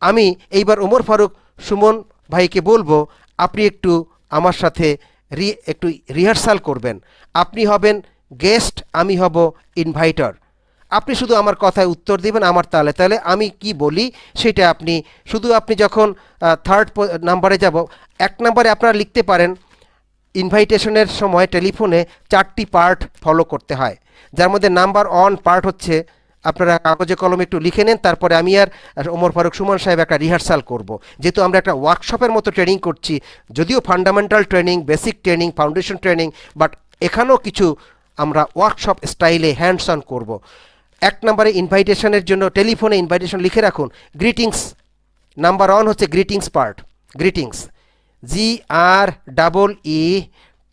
আমি এইবার ওমর ফারুক সুমন ভাইকে বলবো, আপনি একটু আমার সাথে একটু রিহার্সাল করবেন। আপনি হবেন গেস্ট, আমি হব ইনভাইটার। আপনি শুধু আমার কথায় উত্তর দিবেন আমার তালে তালে, আমি কি বলি সেটা আপনি শুধু, আপনি যখন থার্ড নাম্বারে যাব, 1 নম্বরে আপনারা লিখতে পারেন ইনভাইটেশনের সময় টেলিফোনে 4টি পার্ট ফলো করতে হয়, যার মধ্যে নাম্বার 1 পার্ট হচ্ছে, আপনারা কাগজে কলমে একটু লিখে নেন, তারপরে আমি আর ওমর ফারুক সুমন সাহেব একটা রিহার্সাল করব। যেহেতু আমরা একটা ওয়ার্কশপের মতো ট্রেনিং করছি, যদিও fundamental training, basic training, foundation training, but এখানেও কিছু আমরা ওয়ার্কশপ স্টাইলে হ্যান্ডস অন করব। 1 নম্বরে ইনভাইটেশনের জন্য টেলিফোনে ইনভাইটেশন লিখে রাখুন গ্রিটিংস। নাম্বার 1 হচ্ছে greetings part, greetings,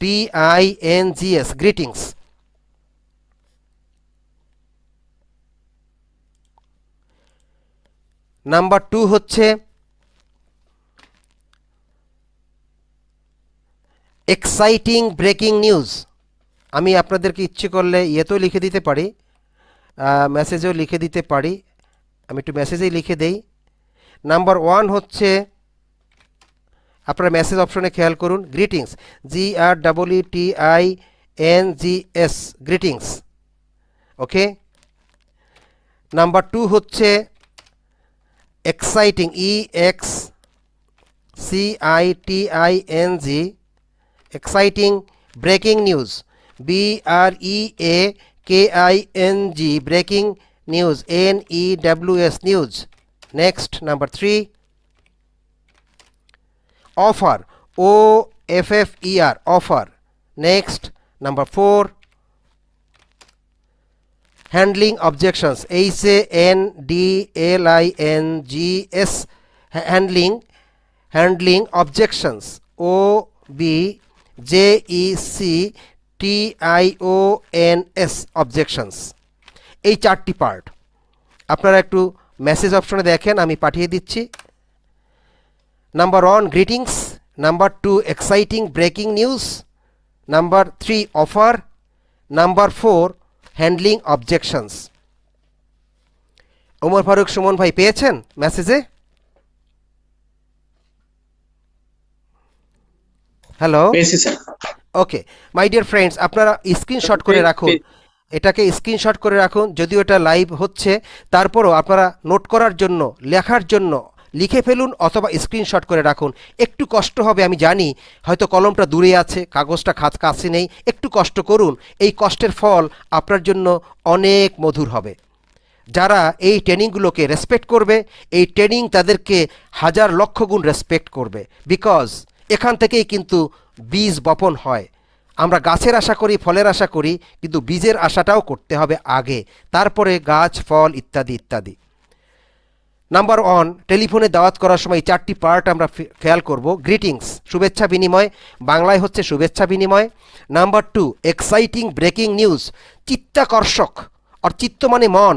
GREETINGS, greetings. Number 2 হচ্ছে এক্সাইটিং ব্রেকিং নিউজ। আমি আপনাদেরকে ইচ্ছে করলে ইয়েতেও লিখে দিতে পারি, মেসেজেও লিখে দিতে পারি, আমি একটু মেসেজেই লিখে দেই। নাম্বার 1 হচ্ছে, আপনারা মেসেজ অপশনে খেয়াল করুন, গ্রিটিংস, GREETINGS, গ্রিটিংস। ওকে। নাম্বার 2 হচ্ছে exciting, EXCITING, exciting breaking news, BREAKING, breaking news, NEWS, news. Next number 3, offer, OFFER, offer. Next number 4, handling objections, HANDLINGS, handling objections, OBJECTIONS, objections. এই 4টি পার্ট আপনারা একটু মেসেজ অপশনে দেখেন, আমি পাঠিয়ে দিচ্ছি। Number 1 greetings, number 2 exciting breaking news, number 3 offer, number 4 handling objections. Omar Faruk Suman ভাই পেয়েছেন মেসেজে? Hello, okay my dear friends, আপনারা স্ক্রিনশট করে রাখুন, এটাকে স্ক্রিনশট করে রাখুন। যদিও এটা লাইভ হচ্ছে, তারপরও আপনারা নোট করার জন্য, লেখার জন্য লিখে ফেলুন অথবা স্ক্রিনশট করে রাখুন। একটু কষ্ট হবে আমি জানি, হয়তো কলমটা দূরে আছে, কাগজটা কাছে নেই, একটু কষ্ট করুন। এই কষ্টের ফল আপনার জন্য অনেক মধুর হবে। যারা এই ট্রেনিংগুলোকে রেসপেক্ট করবে, এই ট্রেনিং তাদেরকে হাজার লক্ষ গুণ রেসপেক্ট করবে, বিকজ এখান থেকেই কিন্তু বীজ বপন হয়। আমরা গাছের আশা করি, ফলের আশা করি, কিন্তু বীজের আশাটাও করতে হবে আগে, তারপরে গাছ, ফল ইত্যাদি ইত্যাদি। নাম্বার 1, টেলিফোনে দাওয়াত করার সময় 4টি পার্ট আমরা খেয়াল করব। গ্রিটিংস, শুভেচ্ছা বিনিময়, বাংলায় হচ্ছে শুভেচ্ছা বিনিময়। নাম্বার 2 এক্সাইটিং ব্রেকিং নিউজ, চিত্তাকর্ষক, আর চিত্ত মানে মন,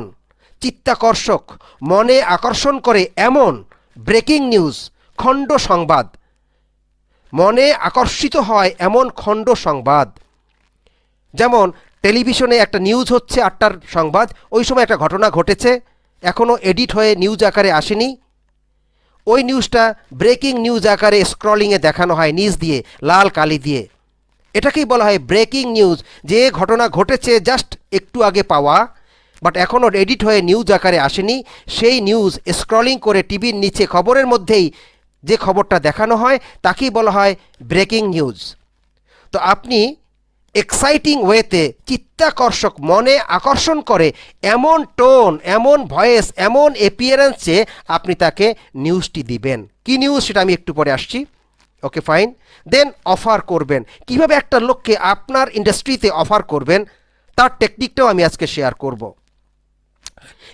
চিত্তাকর্ষক, মনে আকর্ষণ করে এমন ব্রেকিং নিউজ, খণ্ড সংবাদ, মনে আকর্ষিত হয় এমন খণ্ড সংবাদ। যেমন টেলিভিশনে একটা নিউজ হচ্ছে 8টার সংবাদ, ওই সময় একটা ঘটনা ঘটেছে, এখনও এডিট হয়ে নিউজ আকারে আসেনি, ওই নিউজটা ব্রেকিং নিউজ আকারে স্ক্রলিংয়ে দেখানো হয় নিচ দিয়ে লাল কালি দিয়ে। এটাকেই বলা হয় ব্রেকিং নিউজ, যে ঘটনা ঘটেছে জাস্ট একটু আগে পাওয়া, বাট এখনও এডিট হয়ে নিউজ আকারে আসেনি, সেই নিউজ স্ক্রলিং করে টিভির নিচে খবরের মধ্যেই যে খবরটা দেখানো হয় তাকেই বলা হয় ব্রেকিং নিউজ। তো আপনি এক্সাইটিং ওয়েতে চিত্তাকর্ষক মনে আকর্ষণ করে এমন টোন, এমন ভয়েস, এমন অ্যাপিয়ারেন্সে আপনি তাকে নিউজটি দিবেন। কি নিউজ সেটা আমি একটু পরে আসছি। ওকে ফাইন। দেন অফার করবেন, কিভাবে একটা লোককে আপনার ইন্ডাস্ট্রিতে অফার করবেন তার টেকনিকটাও আমি আজকে শেয়ার করব।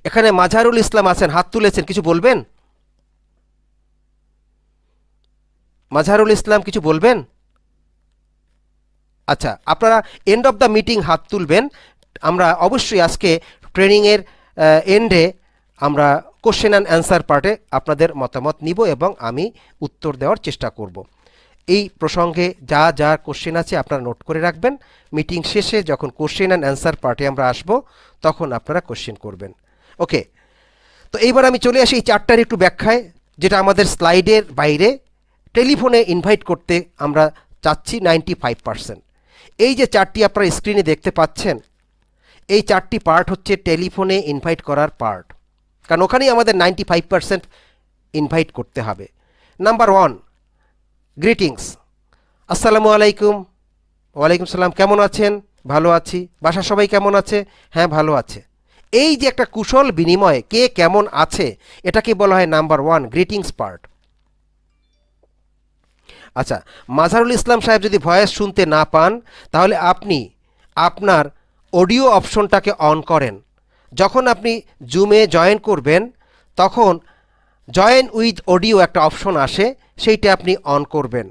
এখানে মাঝারুল ইসলাম আছেন, হাত তুলেছেন, কিছু বলবেন? মাঝারুল ইসলাম কিছু বলবেন? আচ্ছা, আপনারা এন্ড অফ দ্য মিটিং হাত তুলবেন। আমরা অবশ্যই আজকে ট্রেনিংয়ের এন্ডে আমরা কোশ্চেন অ্যান্ড অ্যান্সার পার্টে আপনাদের মতামত নিব এবং আমি উত্তর দেওয়ার চেষ্টা করব। এই প্রসঙ্গে যা যা কোশ্চেন আছে আপনারা নোট করে রাখবেন। মিটিং শেষে যখন কোশ্চেন অ্যান্ড অ্যান্সার পার্টে আমরা আসব তখন আপনারা কোশ্চেন করবেন। ওকে, তো এইবার আমি চলে আসি এই চারটার একটু ব্যাখ্যায়, যেটা আমাদের স্লাইডের বাইরে। টেলিফোনে ইনভাইট করতে আমরা চাচ্ছি 95%। এই যে চারটি আপনারা স্ক্রিনে দেখতে পাচ্ছেন, এই চারটি পার্ট হচ্ছে টেলিফোনে ইনভাইট করার পার্ট, কারণ ওখানেই আমাদের 95% ইনভাইট করতে হবে। Number 1, greetings. আসসালামু আলাইকুম। ওয়ালাইকুম সালাম, কেমন আছেন? ভালো আছি। বাসার সবাই কেমন আছে? হ্যাঁ, ভালো আছে। এই যে একটা কুশল বিনিময়, কে কেমন আছে, এটাকে বলা হয় নাম্বার 1, গ্রিটিংস পার্ট। আচ্ছা, মাঝারুল ইসলাম সাহেব যদি ভয়েস শুনতে না পান তাহলে আপনি আপনার অডিও অপশনটাকে অন করেন। যখন আপনি জুমে জয়েন করবেন তখন জয়েন উইথ অডিও একটা অপশন আসে, সেইটা আপনি অন করবেন।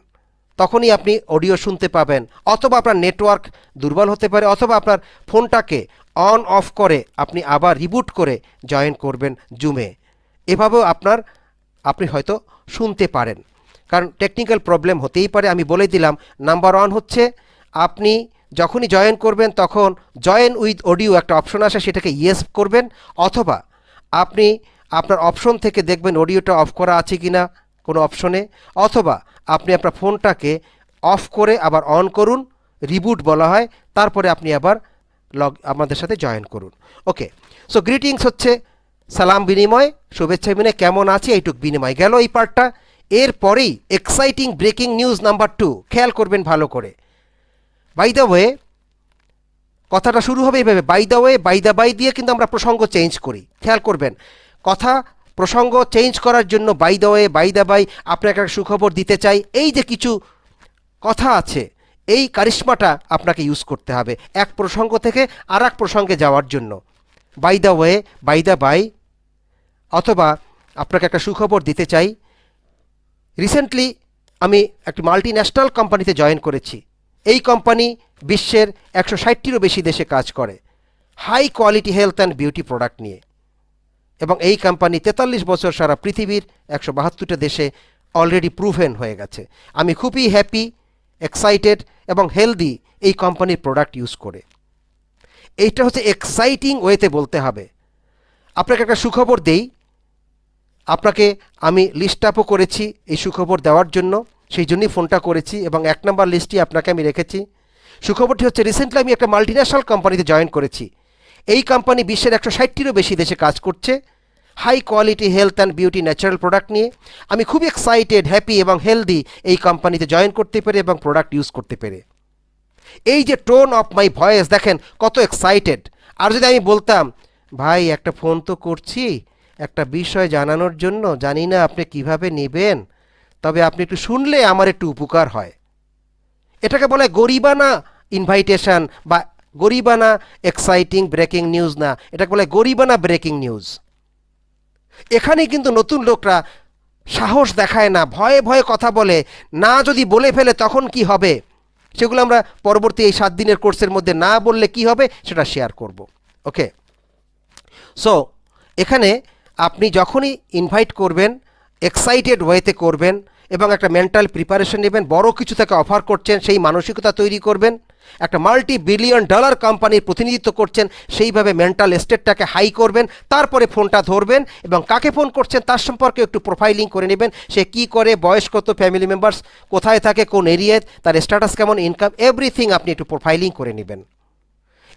তখনই আপনি অডিও শুনতে পাবেন। অথবা আপনার নেটওয়ার্ক দুর্বল হতে পারে, অথবা আপনার ফোনটাকে অন অফ করে আপনি আবার রিবুট করে জয়েন করবেন জুমে। এভাবেও আপনি হয়তো শুনতে পারেন, কারণ টেকনিক্যাল প্রবলেম হতেই পারে। আমি বলে দিলাম, নাম্বার 1 হচ্ছে আপনি যখনই জয়েন করবেন তখন জয়েন উইথ অডিও একটা অপশন আসে, সেটাকে ইয়েস করবেন। অথবা আপনি আপনার অপশন থেকে দেখবেন অডিওটা অফ করা আছে কি না কোনো অপশনে, অথবা আপনি আপনার ফোনটাকে অফ করে আবার অন করুন, রিবুট বলা হয়, তারপরে আপনি আবার আমাদের সাথে জয়েন করুন। ওকে, সো গ্রিটিংস হচ্ছে সালাম বিনিময়, শুভেচ্ছা বিনিময়, কেমন আছে এইটুক বিনিময় গেল এই পার্টটা। এরপরেই এক্সাইটিং ব্রেকিং নিউজ নাম্বার 2, খেয়াল করবেন ভালো করে। বাই দ্য ওয়ে, কথাটা শুরু হবে এইভাবে, by the way, by the by দিয়ে কিন্তু আমরা প্রসঙ্গ চেঞ্জ করি। খেয়াল করবেন, কথা প্রসঙ্গ চেঞ্জ করার জন্য by the way, by the by, আপনাকে একটা সুখবর দিতে চাই, এই যে কিছু কথা আছে, এই কারিশমাটা আপনাকে ইউজ করতে হবে এক প্রসঙ্গ থেকে আর এক প্রসঙ্গে যাওয়ার জন্য। By the way, by the by, অথবা আপনাকে একটা সুখবর দিতে চাই। রিসেন্টলি আমি একটি মাল্টি ন্যাশনাল কোম্পানিতে জয়েন করেছি। এই কোম্পানি বিশ্বের 160টিরও বেশি দেশে কাজ করে high quality health and beauty product নিয়ে, এবং এই কোম্পানি 43 বছর সারা পৃথিবীর 172টা দেশে অলরেডি প্রুভেন হয়ে গেছে। আমি খুবই হ্যাপি, এক্সাইটেড এবং হেলদি এই কোম্পানির প্রোডাক্ট ইউজ করে। এইটা হচ্ছে এক্সাইটিং ওয়েতে বলতে হবে। আপনাকে একটা সুখবর দেই, আপনাকে আমি লিস্ট আপও করেছি এই সুখবর দেওয়ার জন্য, সেই জন্যই ফোনটা করেছি, এবং 1 নম্বর লিস্টই আপনাকে আমি রেখেছি। সুখবরটি হচ্ছে রিসেন্টলি আমি একটা মাল্টিন্যাশনাল কোম্পানিতে জয়েন করেছি। এই কোম্পানি বিশ্বের 160টিরও বেশি দেশে কাজ করছে high quality health and beauty natural product নিয়ে। আমি খুব এক্সাইটেড, হ্যাপি এবং হেলদি এই কোম্পানিতে জয়েন করতে পেরে এবং প্রোডাক্ট ইউজ করতে পেরে। এই যে টোন অফ মাই ভয়েস, দেখেন কত এক্সাইটেড। আর যদি আমি বলতাম, ভাই একটা ফোন তো করছি একটা বিষয় জানানোর জন্য, জানি না আপনি কিভাবে নেবেন, তবে আপনি একটু শুনলে আমার একটু উপকার হয়, এটাকে বলে গরিবানা ইনভাইটেশন বা গরিবানা এক্সাইটিং ব্রেকিং নিউজ না, এটাকে বলে গরিবানা ব্রেকিং নিউজ। এখানে কিন্তু নতুন লোকরা সাহস দেখায় না, ভয়ে ভয়ে কথা বলে, না যদি বলে ফেলে তখন কি হবে, সেগুলো আমরা পরবর্তী এই 7 দিনের কোর্সের মধ্যে না বললে কি হবে সেটা শেয়ার করব। ওকে, সো এখানে আপনি যখনই ইনভাইট করবেন এক্সাইটেড ওয়েতে করবেন এবং একটা মেন্টাল প্রিপারেশন নেবেন। বড় কিছু থেকে অফার করছেন সেই মানসিকতা তৈরি করবেন। একটা $multi-billion কোম্পানির প্রতিনিধিত্ব করছেন, সেইভাবে মেন্টাল স্টেটটাকে হাই করবেন। তারপরে ফোনটা ধরবেন এবং কাকে ফোন করছেন তার সম্পর্কে একটু প্রোফাইলিং করে নেবেন। সে কি করে, বয়স কত, ফ্যামিলি মেম্বার্স কোথায় থাকে, কোন এরিয়ায়, তার স্ট্যাটাস কেমন, ইনকাম, এভরিথিং আপনি একটু প্রোফাইলিং করে নেবেন।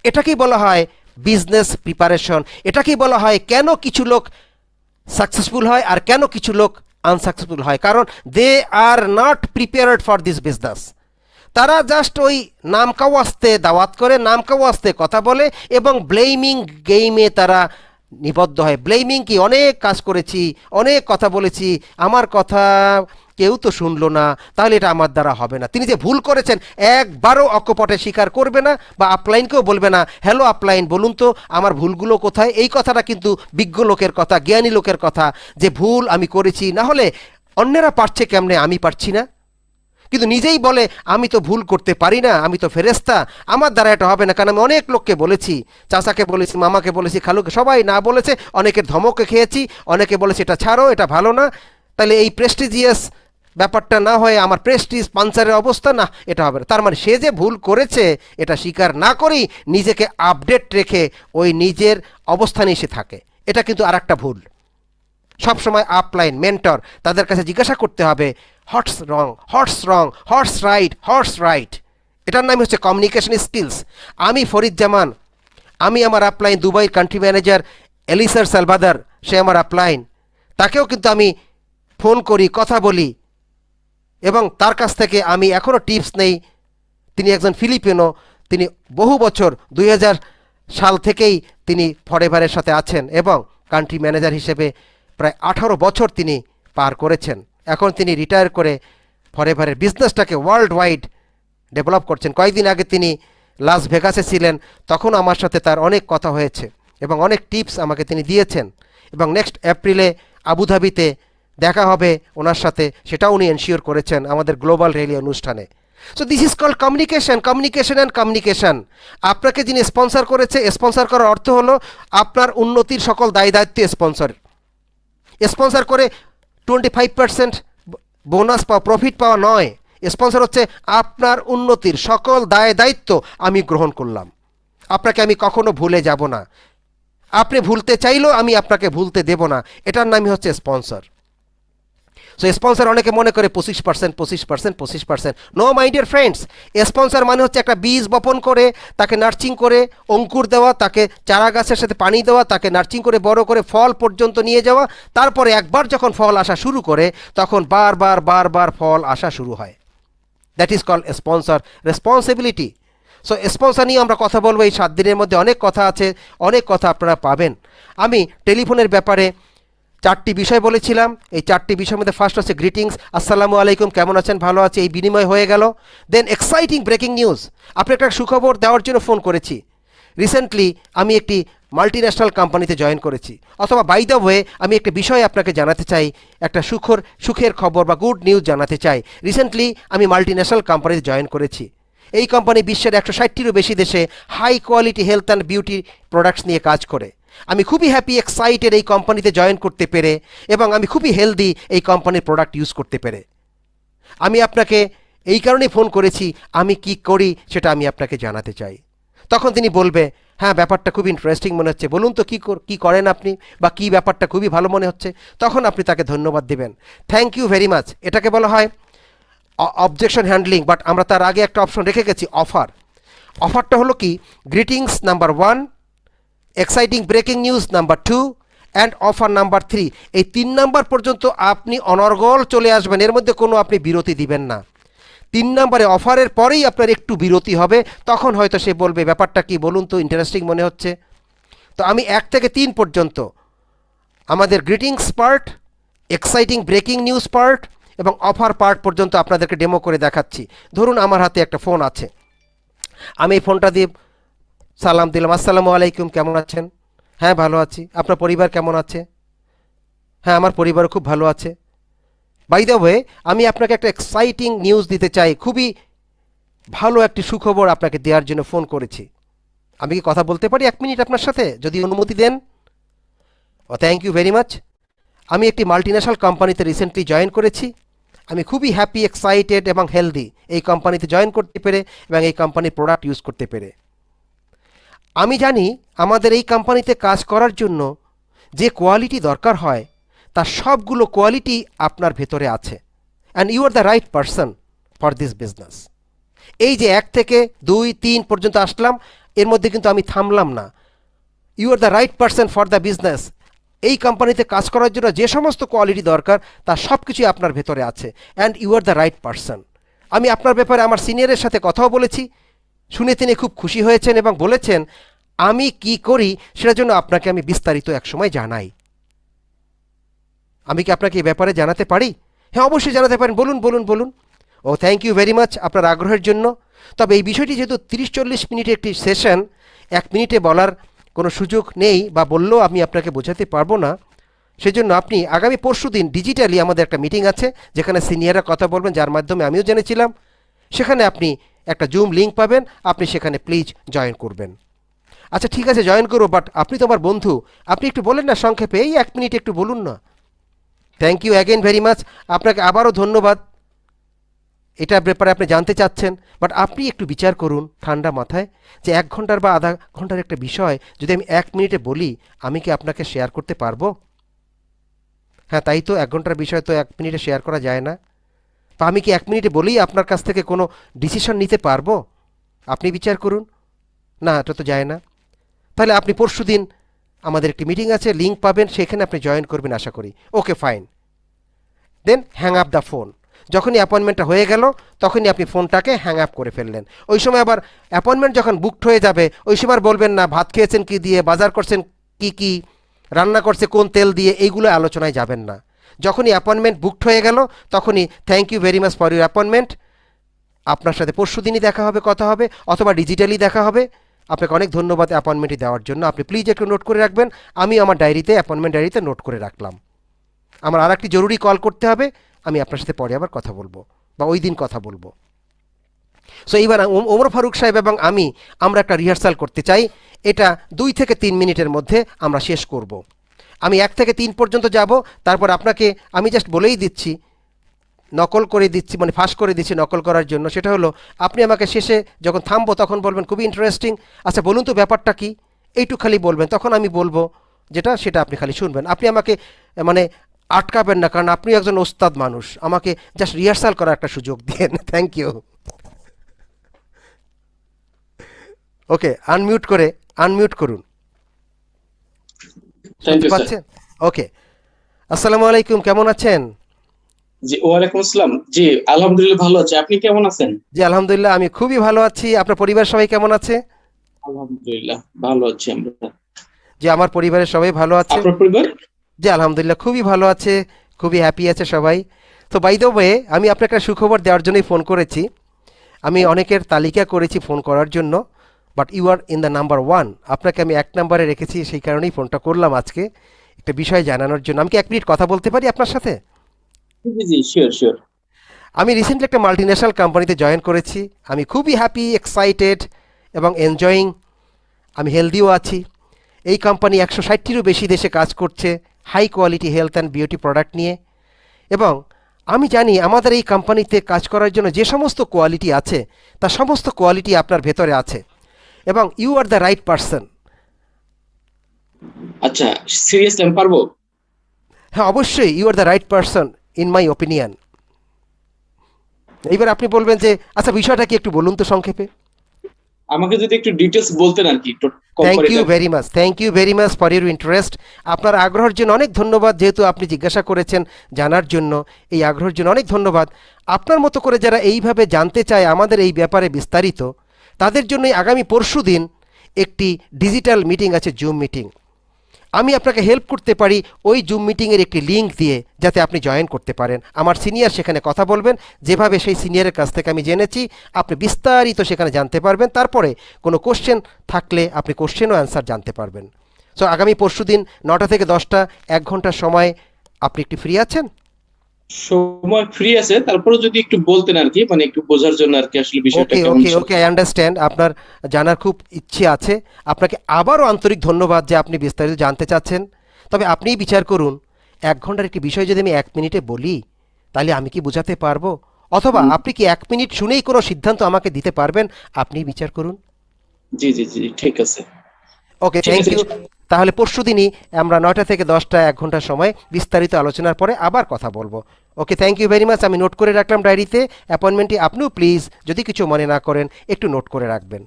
এটাকেই বলা হয় বিজনেস প্রিপারেশন। এটাকেই বলা হয় কেন কিছু লোক সাকসেসফুল হয় আর কেন কিছু লোক আনসাকসেসফুল হয়, কারণ they are not prepared for this business. তারা জাস্ট ওই নাম কাওয়াস্তে দাওয়াত করে, নাম কাওয়াস্তে কথা বলে এবং ব্লেমিং গেমে তারা নিবদ্ধ হয়। ব্লেমিং কি, অনেক কাজ করেছি, অনেক কথা বলেছি, আমার কথা কেউ তো শুনলো না, তাহলে এটা আমার দ্বারা হবে না। তিনি যে ভুল করেছেন একবারও অকপটে স্বীকার করবে না, বা আপলাইনকেও বলবে না, হ্যালো আপলাইন বলুন তো আমার ভুলগুলো কোথায়। এই কথাটা কিন্তু বিজ্ঞ লোকের কথা, জ্ঞানী লোকের কথা, যে ভুল আমি করেছি, না হলে অন্যেরা পারছে কেমনে, আমি পারছি না। কিন্তু নিজেই বলে আমি তো ভুল করতে পারি না, আমি তো ফেরেস্তা, আমার দ্বারা এটা হবে না। কারণ আমি অনেক লোককে বলেছি, চাচাকে বলেছি, মামাকে বলেছি, খালুকে, সবাই না বলেছে, অনেকের ধমকে খেয়েছি, অনেকে বলেছে এটা ছাড়ো, এটা ভালো না। তাহলে এই প্রেস্টিজিয়াস ব্যাপারটা না হয়ে আমার প্রেস্টিজ পাঞ্চারের অবস্থা, না এটা হবে না। তার মানে সে যে ভুল করেছে এটা স্বীকার না করেই নিজেকে আপডেট রেখে ওই নিজের অবস্থানে এসে থাকে। এটা কিন্তু আর একটা ভুল। সবসময় আপলাইন, মেন্টর, তাদের কাছে জিজ্ঞাসা করতে হবে হটস রং, হটস রাইট। এটার নাম হচ্ছে কমিউনিকেশন স্কিলস। আমি ফরিদ জামান, আমি আমার আপলাইন দুবাইয়ের কান্ট্রি ম্যানেজার এলিসার সালভাদার, সে আমার আপলাইন, তাকেও কিন্তু আমি ফোন করি, কথা বলি এবং তার কাছ থেকে আমি এখনও টিপস নেই। তিনি একজন ফিলিপিনো, তিনি বহু বছর 2000 সাল থেকেই তিনি ফরেভারের সাথে আছেন এবং কান্ট্রি ম্যানেজার হিসেবে প্রায় 18 বছর তিনি পার করেছেন। এখন তিনি রিটায়ার করে ফরেভারের বিজনেসটাকে ওয়ার্ল্ড ওয়াইড ডেভেলপ করছেন। কয়েকদিন আগে তিনি লাস ভেগাসে ছিলেন, তখন আমার সাথে তার অনেক কথা হয়েছে এবং অনেক টিপস আমাকে তিনি দিয়েছেন। এবং নেক্সট এপ্রিলে আবুধাবিতে দেখা হবে ওনার সাথে, সেটাও উনি এনশিওর করেছেন আমাদের গ্লোবাল রেলি অনুষ্ঠানে। So this is called communication. আপনাকে যিনি স্পন্সর করেছে, স্পন্সর করার অর্থ হলো আপনার উন্নতির সকল দায় দায়িত্ব স্পন্সর করে 25% বোনাস পাওয়া, প্রফিট পাওয়া নয়। স্পন্সর হচ্ছে আপনার উন্নতির সকল দায় দায়িত্ব আমি গ্রহণ করলাম, আপনাকে আমি কখনো ভুলে যাব না, আপনি ভুলতে চাইলেও আমি আপনাকে ভুলতে দেব না। এটার নামই হচ্ছে স্পন্সর। সো স্পন্সর অনেকে মনে করে 25%। No my dear friends, sponsor মানে হচ্ছে একটা বীজ বপন করে তাকে নার্চিং করে অঙ্কুর দেওয়া, তাকে চারা গাছের সাথে পানি দেওয়া, তাকে নার্চিং করে বড় করে ফল পর্যন্ত নিয়ে যাওয়া। তারপরে একবার যখন ফল আসা শুরু করে তখন বারবার ফল আসা শুরু হয়। That is called sponsor responsibility. So sponsor নিয়ে আমরা কথা বলবো এই 7 দিনের মধ্যে। অনেক কথা আছে, অনেক কথা আপনারা পাবেন। আমি টেলিফোনের ব্যাপারে 4টি বিষয় বলেছিলাম। এই 4টি বিষয়ের মধ্যে ফার্স্ট হচ্ছে গ্রিটিংস, আসসালামু আলাইকুম, কেমন আছেন, ভালো আছে, এই বিনিময় হয়ে গেল। দেন এক্সাইটিং ব্রেকিং নিউজ, আপনি একটা সুখবর দেওয়ার জন্য ফোন করেছি। রিসেন্টলি আমি একটি মাল্টিন্যাশনাল কোম্পানিতে জয়েন করেছি, অথবা বাই দ্য ওয়ে আমি একটা বিষয় আপনাকে জানাতে চাই, একটা সুখের খবর বা গুড নিউজ জানাতে চাই। রিসেন্টলি আমি মাল্টিন্যাশনাল কোম্পানিতে জয়েন করেছি। এই কোম্পানি বিশ্বের 160টিরও বেশি দেশে high quality health and beauty products নিয়ে কাজ করে। আমি খুবই হ্যাপি, এক্সাইটেড এই কোম্পানিতে জয়েন করতে পেরে, এবং আমি খুবই হেলদি এই কোম্পানির প্রোডাক্ট ইউজ করতে পেরে। আমি আপনাকে এই কারণেই ফোন করেছি, আমি কি করি সেটা আমি আপনাকে জানাতে চাই। তখন তিনি বলবে, হ্যাঁ ব্যাপারটা খুব ইন্টারেস্টিং মনে হচ্ছে, বলুন তো কী করেন আপনি, বা কী ব্যাপারটা খুবই ভালো মনে হচ্ছে। তখন আপনি তাকে ধন্যবাদ দেবেন, থ্যাংক ইউ ভেরি মাচ। এটাকে বলা হয় অবজেকশন হ্যান্ডলিং। বাট আমরা তার আগে একটা অপশন রেখে গেছি, অফারটা হলো কি, greetings number 1, exciting breaking news number 2 and offer number 3। এই 3 নাম্বার পর্যন্ত আপনি অনর্গল চলে আসবেন, এর মধ্যে কোনো আপনি বিরতি দিবেন না। 3 নম্বরে অফারের পরেই আপনার একটু বিরতি হবে, তখন হয়তো সে বলবে ব্যাপারটা কি বলুন তো, ইন্টারেস্টিং মনে হচ্ছে। তো আমি 1 থেকে 3 পর্যন্ত আমাদের greetings part, exciting breaking news part এবং অফার পার্ট পর্যন্ত আপনাদেরকে ডেমো করে দেখাচ্ছি। ধরুন আমার হাতে একটা ফোন আছে, আমি এই ফোনটা দিয়ে সালাম দিলাম, আসসালামু আলাইকুম, কেমন আছেন, হ্যাঁ ভালো আছি, আপনার পরিবার কেমন আছে, হ্যাঁ আমার পরিবারও খুব ভালো আছে। বাই দ্য ওয়ে আমি আপনাকে একটা এক্সাইটিং নিউজ দিতে চাই, খুবই ভালো একটি সুখবর আপনাকে দেওয়ার জন্য ফোন করেছি। আমি কি কথা বলতে পারি 1 মিনিট আপনার সাথে, যদি অনুমতি দেন? ও থ্যাংক ইউ ভেরি মাচ। আমি একটি মাল্টিন্যাশনাল কোম্পানিতে রিসেন্টলি জয়েন করেছি। আমি খুবই হ্যাপি, এক্সাইটেড এবং হেলদি এই কোম্পানিতে জয়েন করতে পেরে এবং এই কোম্পানির প্রোডাক্ট ইউজ করতে পেরে। আমি জানি আমাদের এই কোম্পানিতে কাজ করার জন্য যে কোয়ালিটি দরকার হয় তার সবগুলো কোয়ালিটি আপনার ভেতরে আছে, and you are the right person for this business. এই যে 1 থেকে 2, 3 পর্যন্ত আসলাম, এর মধ্যে কিন্তু আমি থামলাম না। You are the right person for the business. এই কোম্পানিতে কাজ করার জন্য যে সমস্ত কোয়ালিটি দরকার তার সব কিছুই আপনার ভেতরে আছে, and you are the right person. আমি আপনার ব্যাপারে আমার সিনিয়রের সাথে কথাও বলেছি, শুনে তিনি খুব খুশি হয়েছেন এবং বলেছেন আমি কি করি সেটার জন্য আপনাকে আমি বিস্তারিত একসময় জানাই। আমি কি আপনাকে এই ব্যাপারে জানাতে পারি? হ্যাঁ, অবশ্যই জানাতে পারেন, বলুন বলুন বলুন। ও থ্যাংক ইউ ভেরি মাচ আপনার আগ্রহের জন্য। তবে এই বিষয়টি যেহেতু 30-40 মিনিটের একটি সেশন, 1 মিনিটে বলার কোনো সুযোগ নেই বা বললেও আমি আপনাকে বোঝাতে পারবো না, সেজন্য আপনি আগামী পরশুদিন ডিজিটালি আমাদের একটা মিটিং আছে যেখানে সিনিয়ররা কথা বলবেন, যার মাধ্যমে আমিও জেনেছিলাম। সেখানে আপনি একটা জুম লিঙ্ক পাবেন, আপনি সেখানে প্লিজ জয়েন করবেন। আচ্ছা ঠিক আছে, জয়েন করো, বাট আপনি তো আমার বন্ধু, আপনি একটু বলেন না সংক্ষেপে, এই 1 মিনিট একটু বলুন না। Thank you again very much, আপনাকে আবারও ধন্যবাদ। এটার ব্যাপারে আপনি জানতে চাচ্ছেন, বাট আপনি একটু বিচার করুন ঠান্ডা মাথায় যে 1 ঘন্টার বা আধা ঘন্টার একটা বিষয় যদি আমি 1 মিনিটে বলি, আমি কি আপনাকে শেয়ার করতে পারবো? হ্যাঁ তাই তো, 1 ঘন্টার বিষয় তো 1 মিনিটে শেয়ার করা যায় না। বা আমি কি 1 মিনিটে বলেই আপনার কাছ থেকে কোনো ডিসিশন নিতে পারবো? আপনি বিচার করুন। না, এটা তো যায় না। তাহলে আপনি পরশুদিন আমাদের একটি মিটিং আছে, লিঙ্ক পাবেন, সেখানে আপনি জয়েন করবেন আশা করি। Okay fine, then hang up the phone. যখনই অ্যাপয়েন্টমেন্টটা হয়ে গেল তখনই আপনি ফোনটাকে হ্যাং আপ করে ফেললেন। ওই সময় আবার অ্যাপয়েন্টমেন্ট যখন বুকড হয়ে যাবে ওই সময় আর বলবেন না ভাত খেয়েছেন কি দিয়ে, বাজার করছেন কি কি, রান্না করছে কোন তেল দিয়ে, এইগুলো আলোচনায় যাবেন না। যখনই অ্যাপয়েন্টমেন্ট বুকড হয়ে গেল তখনই thank you very much for your appointment, আপনার সাথে পরশুদিনই দেখা হবে, কথা হবে, অথবা ডিজিটালি দেখা হবে। আপনাকে অনেক ধন্যবাদ অ্যাপয়েন্টমেন্টটি দেওয়ার জন্য। আপনি প্লিজ একটু নোট করে রাখবেন, আমি আমার ডায়েরিতে, অ্যাপয়েন্টমেন্ট ডায়েরিতে নোট করে রাখলাম। আমার আর একটি জরুরি কল করতে হবে, আমি আপনার সাথে পরে আবার কথা বলবো বা ওই দিন কথা বলবো। সো এইবার ওমর ফারুক সাহেব এবং আমরা একটা রিহার্সাল করতে চাই। এটা 2 থেকে 3 মিনিটের মধ্যে আমরা শেষ করব। আমি 1 থেকে 3 পর্যন্ত যাব, তারপর আপনাকে আমি জাস্ট বলেই দিচ্ছি, নকল করে দিচ্ছি, মানে ফাঁস করে দিচ্ছি নকল করার জন্য। সেটা হলো আপনি আমাকে শেষে যখন থামবো তখন বলবেন খুবই ইন্টারেস্টিং, আচ্ছা বলুন তো ব্যাপারটা কি, এইটুকু খালি বলবেন, তখন আমি বলবো যেটা সেটা আপনি খালি শুনবেন। আপনি আমাকে মানে আটকাবেন না, কারণ আপনি একজন ওস্তাদ মানুষ, আমাকে জাস্ট রিহার্সাল করার একটা সুযোগ দিন। Thank you. ওকে, আনমিউট করুন। থ্যাংক শুনতে ইউ স্যার। পাচ্ছেন? ওকে, আসসালামু আলাইকুম, কেমন আছেন? জি, ওয়ালাইকুম আসসালাম। জি, আলহামদুলিল্লাহ ভালো আছি। আপনি কেমন আছেন? জি আলহামদুলিল্লাহ, আমি খুবই ভালো আছি। আপনার পরিবার সবাই কেমন আছে? আলহামদুলিল্লাহ ভালো আছি আমরা। জি আমার পরিবারের সবাই ভালো আছে। আপনার পরিবার? জি আলহামদুলিল্লাহ খুবই ভালো আছে, খুবই হ্যাপি আছে সবাই। তো বাই দ্য ওয়ে, আমি আপনাকে একটা সুখবর দেওয়ার জন্যই ফোন করেছি। আমি অনেকের তালিকা করেছি ফোন করার জন্য, but you are in the number 1। আপনাকে আমি 1 নম্বরে রেখেছি, সেই কারণেই ফোনটা করলাম আজকে একটা বিষয় জানানোর জন্য। আমি কি 1 মিনিট কথা বলতে পারি আপনার সাথে? জি জি, শিওর শিওর। আমি রিসেন্টলি একটা মাল্টিন্যাশনাল কোম্পানিতে জয়েন করেছি। আমি খুবই হ্যাপি, এক্সাইটেড এবং এনজয়িং। আমি হেলদিও আছি। এই কোম্পানি 160টিরও বেশি দেশে কাজ করছে high quality health and beauty product নিয়ে। এবং আমি জানি আমাদের এই কোম্পানিতে কাজ করার জন্য যে সমস্ত কোয়ালিটি আছে তার সমস্ত কোয়ালিটি আপনার ভেতরে আছে, এবং you are the right person. আচ্ছা, সিরিয়াস আমি পারবো? হ্যাঁ অবশ্যই, you are the right person in my opinion. এইবার আপনি বলবেন যে আচ্ছা বিষয়টা কি একটু বলুন তো সংক্ষেপে। আমাকে যদি একটু ডিটেলস বলতেন আর কি, একটু কম থ্যাংক করে। You very much, thank you very much for your interest. আপনার আগ্রহের জন্য অনেক ধন্যবাদ, যেহেতু আপনি জিজ্ঞাসা করেছেন জানার জন্য, এই আগ্রহের জন্য অনেক ধন্যবাদ। আপনার মতো করে যারা এইভাবে জানতে চায় আমাদের এই ব্যাপারে বিস্তারিত, তাদের জন্যই আগামী পরশুদিন একটি ডিজিটাল মিটিং আছে, জুম মিটিং। আমি আপনাকে হেল্প করতে পারি ওই জুম মিটিংয়ের একটি লিঙ্ক দিয়ে, যাতে আপনি জয়েন করতে পারেন। আমার সিনিয়র সেখানে কথা বলবেন, যেভাবে সেই সিনিয়রের কাছ থেকে আমি জেনেছি আপনি বিস্তারিত সেখানে জানতে পারবেন। তারপরে কোনো কোশ্চেন থাকলে আপনি কোশ্চেনও অ্যান্সার জানতে পারবেন। সো আগামী পরশুদিন 9টা থেকে 10টা, 1 ঘন্টার সময় আপনি একটু ফ্রি আছেন? সময় ফ্রি আছে, তারপরে যদি একটু বলতেন আর কি, মানে একটু বোঝার জন্য আর কি, আসলে বিষয়টা ওকে কেমন ওকে ছিল। ওকে, আই আন্ডারস্ট্যান্ড, আপনার জানার খুব ইচ্ছে আছে। আপনাকে আবারও আন্তরিক ধন্যবাদ যে আপনি বিস্তারিত জানতে চাচ্ছেন। তবে আপনিই বিচার করুন, 1 ঘন্টার একটি বিষয় যদি আমি 1 মিনিটে বলি, তাহলে আমি কি বোঝাতে পারবো? অথবা আপনি কি 1 মিনিট শুনেই কোনো সিদ্ধান্ত আমাকে দিতে পারবেন? আপনিই বিচার করুন। জি জি জি, ঠিক আছে। ওকে, ঠিক থ্যাংক আছে। ইউ। তাহলে পরশুদিনই আমরা 9টা থেকে 10টা, 1 ঘন্টার সময় বিস্তারিত আলোচনার পরে আবার কথা বলবো। ওকে, থ্যাংক ইউ ভেরি মাচ। আমি নোট করে রাখলাম ডায়েরিতে অ্যাপয়েন্টমেন্টটি। আপনিও প্লিজ যদি কিছু মনে না করেন একটু নোট করে রাখবেন।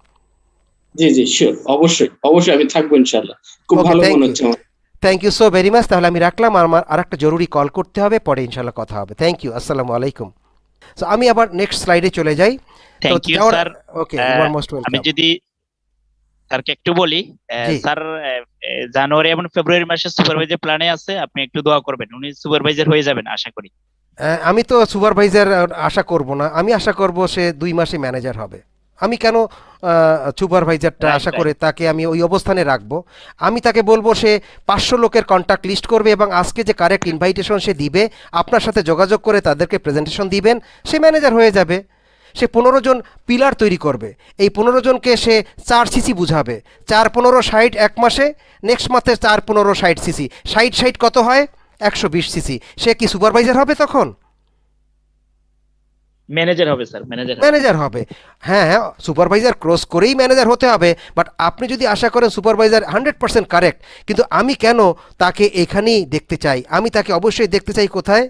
জি জি, শিওর, অবশ্যই অবশ্যই আমি থাকবো ইনশাআল্লাহ। খুব ওকে, ভালো থ্যাংক মনে ইউ, হচ্ছে আমার। Thank you so very much. তাহলে আমি রাখলাম, আমার আরেকটা জরুরি কল করতে হবে, পরে ইনশাল্লাহ কথা হবে। থ্যাংক ইউ, আসসালামু আলাইকুম। সো আমি আবার নেক্সট স্লাইডে চলে যাই। Thank you sir. Okay, you are most আমি ওয়েলকাম। যদি স্যারকে একটু বলি, জি। স্যার জানুয়ারি এবং ফেব্রুয়ারি মাসে সুপারভাইজার প্ল্যানে আছে, আপনি একটু দোয়া করবেন, উনি সুপারভাইজার হয়ে যাবেন আশা করি। আমি তো সুপারভাইজার আশা করব না, আমি আশা করব সে 2 মাসে ম্যানেজার হবে। আমি কেন সুপারভাইজারটা Right, আশা right. করে তাকে আমি ওই অবস্থানে রাখবো? আমি তাকে বলবো সে 500 লোকের কন্ট্যাক্ট লিস্ট করবে এবং আজকে যে কারেক্ট ইনভাইটেশন সে দিবে, আপনার সাথে যোগাযোগ করে তাদেরকে প্রেজেন্টেশন দিবেন, সে ম্যানেজার হয়ে যাবে। সে 15 জন পিলার তৈরি করবে, এই 15 জনকে সে 4 সিসি বুঝাবে, 4 15 60 এক মাসে, নেক্সট মাসে 4 15 60 সিসি, 60 60 কত হয়? 120 সিসি। সে কি সুপারভাইজার হবে তখন? ম্যানেজার হবে স্যার, ম্যানেজার হবে। ম্যানেজার হবে। হ্যাঁ হ্যাঁ, সুপারভাইজার ক্রস করেই ম্যানেজার হতে হবে, বাট আপনি যদি আশা করেন সুপারভাইজার 100% কারেক্ট, কিন্তু আমি কেন তাকে এখানেই দেখতে চাই? আমি তাকে অবশ্যই দেখতে চাই কোথায়?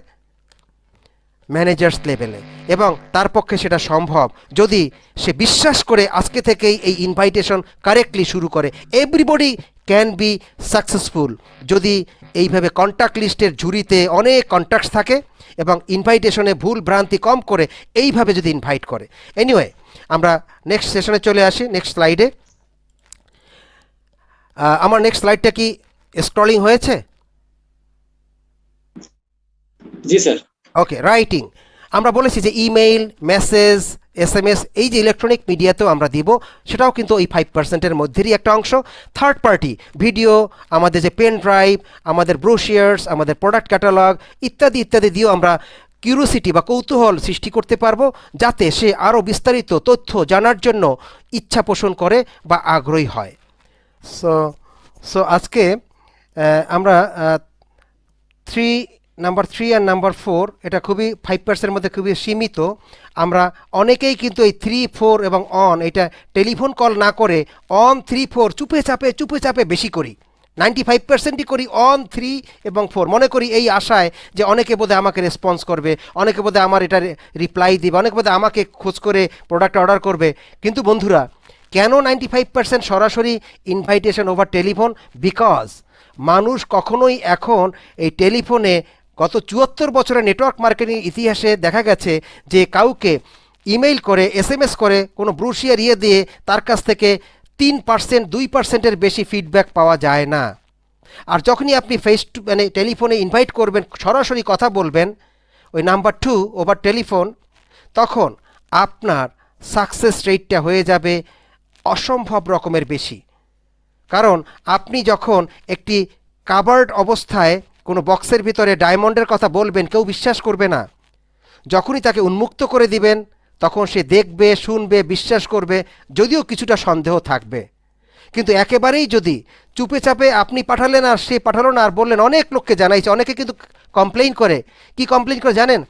ম্যানেজার্স লেভেলে। এবং তার পক্ষে সেটা সম্ভব যদি সে বিশ্বাস করে আজকে থেকেই এই ইনভাইটেশন কারেক্টলি শুরু করে। এভরিবডি ক্যান বি সাকসেসফুল যদি এইভাবে কন্ট্যাক্ট লিস্টের ঝুড়িতে অনেক কন্ট্যাক্টস থাকে এবং ইনভাইটেশনে ভুল ভ্রান্তি কম করে এইভাবে যদি ইনভাইট করে। এনিওয়ে, আমরা নেক্সট সেশনে চলে আসি, নেক্সট স্লাইডে। আমার নেক্সট স্লাইডটা কি স্ক্রলিং হয়েছে? জি স্যার। ওকে, রাইটিং। আমরা বলেছি যে ইমেইল, মেসেজ, SMS, এই যে ইলেকট্রনিক মিডিয়াতেও আমরা দিব, সেটাও কিন্তু ওই 5%-এর মধ্যেরই একটা অংশ। থার্ড পার্টি ভিডিও, আমাদের যে পেন ড্রাইভ, আমাদের ব্রোশিয়ার্স, আমাদের প্রোডাক্ট ক্যাটালগ ইত্যাদি ইত্যাদি দিয়েও আমরা কিউরিওসিটি বা কৌতূহল সৃষ্টি করতে পারবো, যাতে সে আরও বিস্তারিত তথ্য জানার জন্য ইচ্ছা পোষণ করে বা আগ্রহী হয়। সো আজকে আমরা নাম্বার 3 আর নাম্বার 4 এটা খুবই 5%-এর মধ্যে খুবই সীমিত। আমরা অনেকেই কিন্তু এই 3 4 এবং অন, এটা টেলিফোন কল না করে অন 3 4 চুপে চাপে বেশি করি। 95%ই করি অন 3 এবং 4, মনে করি এই আশায় যে অনেকে বোধহয় আমাকে রেসপন্স করবে, অনেকে বোধহয় আমার এটা রিপ্লাই দিবে, অনেকে বোধহয় আমাকে খোঁজ করে প্রোডাক্ট অর্ডার করবে। কিন্তু বন্ধুরা, কেন 95% সরাসরি ইনভাইটেশন ওভার টেলিফোন? বিকজ মানুষ কখনোই এখন এই টেলিফোনে, গত 74 বছরের নেটওয়ার্ক মার্কেটিং ইতিহাসে দেখা গেছে যে কাউকে ইমেইল করে, SMS করে, কোনো ব্রুশিয়ার দিয়ে তার কাছ থেকে 3% 2%-এর বেশি ফিডব্যাক পাওয়া যায় না। আর যখনই আপনি মানে টেলিফোনে ইনভাইট করবেন, সরাসরি কথা বলবেন ওই নাম্বার 2 ওভার টেলিফোন, তখন আপনার সাকসেস রেটটা হয়ে যাবে অসম্ভব রকমের বেশি। কারণ আপনি যখন একটি কাভার্ড অবস্থায় কোনো বক্সের ভিতরে ডায়মন্ডের কথা বলবেন, কেউ বিশ্বাস করবে না। যখনই তাকে উন্মুক্ত করে দিবেন, তখন সে দেখবে, শুনবে, বিশ্বাস করবে, যদিও কিছুটা সন্দেহ থাকবে। কিন্তু একেবারেই যদি চুপে চাপে আপনি পাঠালেন আর সে পাঠালো না, আর বললেন, অনেক লোককে জানাইছে, অনেকে কিন্তু কমপ্লেইন করে। কি কমপ্লেইন করে জানেন?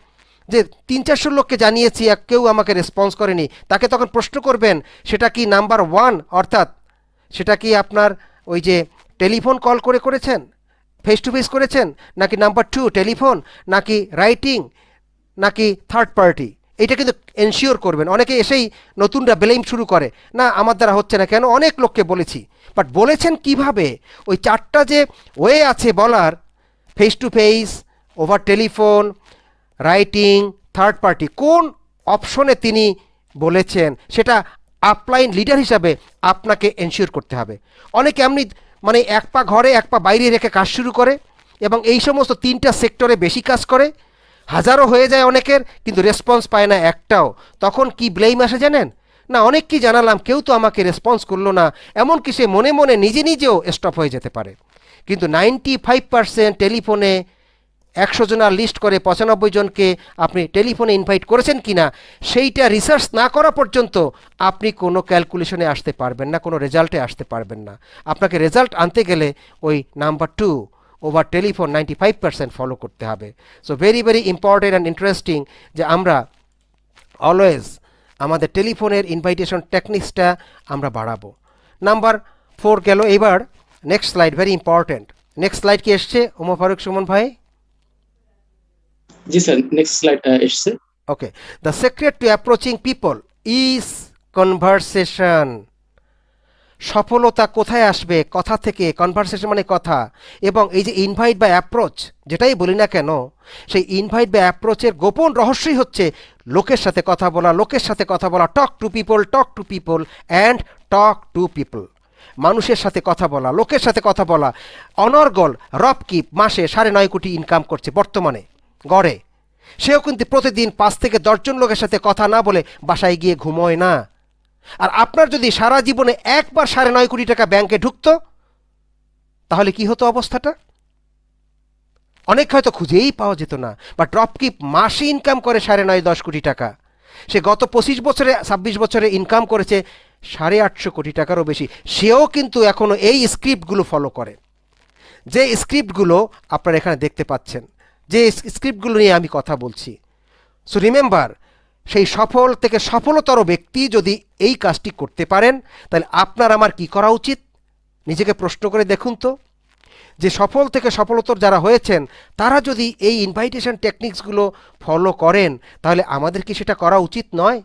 যে 300-400 লোককে জানিয়েছি, কেউ আমাকে রেসপন্স করেনি। তাকে তখন প্রশ্ন করবেন, সেটা কি নাম্বার 1, অর্থাৎ সেটা কি আপনার ওই যে টেলিফোন কল করে করেছেন, ফেস টু ফেস করেছেন, নাকি নাম্বার 2 টেলিফোন, নাকি রাইটিং, নাকি থার্ড পার্টি? এটা কিন্তু এনশিওর করবেন। অনেকে এসেই নতুনরা ব্লেম শুরু করে, না আমার দ্বারা হচ্ছে না কেন, অনেক লোককে বলেছি। বাট বলেছেন কিভাবে? ওই 4টা যে ওয়ে আছে বলার, face to face, over telephone, writing, third party, কোন অপশনে তিনি বলেছেন, সেটা আপলাইন লিডার হিসাবে আপনাকে এনশিওর করতে হবে। অনেকে এমনি মানে এক পা ঘরে এক পা বাইরে রেখে কাজ শুরু করে এবং এই সমস্ত 3টা সেক্টরে বেশি কাজ করে, হাজারও হয়ে যায় অনেকের, কিন্তু রেসপন্স পায় না একটাও। তখন কি ব্লেম আসে জানেন? না, অনেক কি জানালাম, কেউ তো আমাকে রেসপন্স করলো না, এমনকি সে মনে মনে নিজেও স্টপ হয়ে যেতে পারে। কিন্তু 95% টেলিফোনে 100 জনের লিস্ট করে 95 জনকে আপনি টেলিফোনে ইনভাইট করেছেন কিনা, সেইটা রিসার্চ না করা পর্যন্ত আপনি কোনো ক্যালকুলেশনে আসতে পারবেন না, কোনো রেজাল্টে আসতে পারবেন না। আপনাকে রেজাল্ট আনতে গেলে ওই নাম্বার 2 ওভার টেলিফোন 95% ফলো করতে হবে। So very very important and interesting যে আমরা অলওয়েজ আমাদের টেলিফোনের ইনভাইটেশন টেকনিক্সটা আমরা বাড়াবো। নাম্বার 4 গেল। এবার next slide, very important. Next slide কি এসছে ওমর ফারুক সুমন ভাই? জি স্যার, নেক্সট স্লাইড এসছে। Okay, the secret to approaching people is conversation. সফলতা কোথায় আসবে? কথা থেকে। কনভারসেশন মানে কথা। এবং এই যে ইনভাইট বা অ্যাপ্রোচ, যেটাই বলি না কেন, সেই ইনভাইট বা অ্যাপ্রোচের গোপন রহস্যই হচ্ছে লোকের সাথে কথা বলা, লোকের সাথে কথা বলা, talk to people and talk to people. মানুষের সাথে কথা বলা, লোকের সাথে কথা বলা। অনর্গল রবকিপ মাসে 9.5 কোটি ইনকাম করছে বর্তমানে গড়ে। সেও কিন্তু প্রতিদিন 5 থেকে 10 জন লোকের সাথে কথা না বলে বাসায় গিয়ে ঘুমোয় না। আর আপনার যদি সারা জীবনে একবার 9.5 কোটি টাকা ব্যাংকে ঢুকতো, তাহলে কি হতো অবস্থাটা? অনেক হয়তো খুঁজেই পাওয়া যেত না। বা ড্রপকিপ মাসে ইনকাম করে 9.5-10 কোটি টাকা। সে গত 25 বছরে 26 বছরে ইনকাম করেছে 850 কোটি টাকারও বেশি। সেও কিন্তু এখনো এই স্ক্রিপ্টগুলো ফলো করে, যে স্ক্রিপ্টগুলো আপনারা এখানে দেখতে পাচ্ছেন, যে স্ক্রিপ্টগুলো নিয়ে আমি কথা বলছি। সো রিমেম্বার, সেই সফল থেকে সফলতর ব্যক্তি যদি এই কাজটি করতে পারেন, তাহলে আপনার আমার কি করা উচিত? নিজেকে প্রশ্ন করে দেখুন তো, যে সফল থেকে সফলতর যারা হয়েছেন তারা যদি এই ইনভাইটেশন টেকনিক্সগুলো ফলো করেন, তাহলে আমাদের কি সেটা করা উচিত নয়?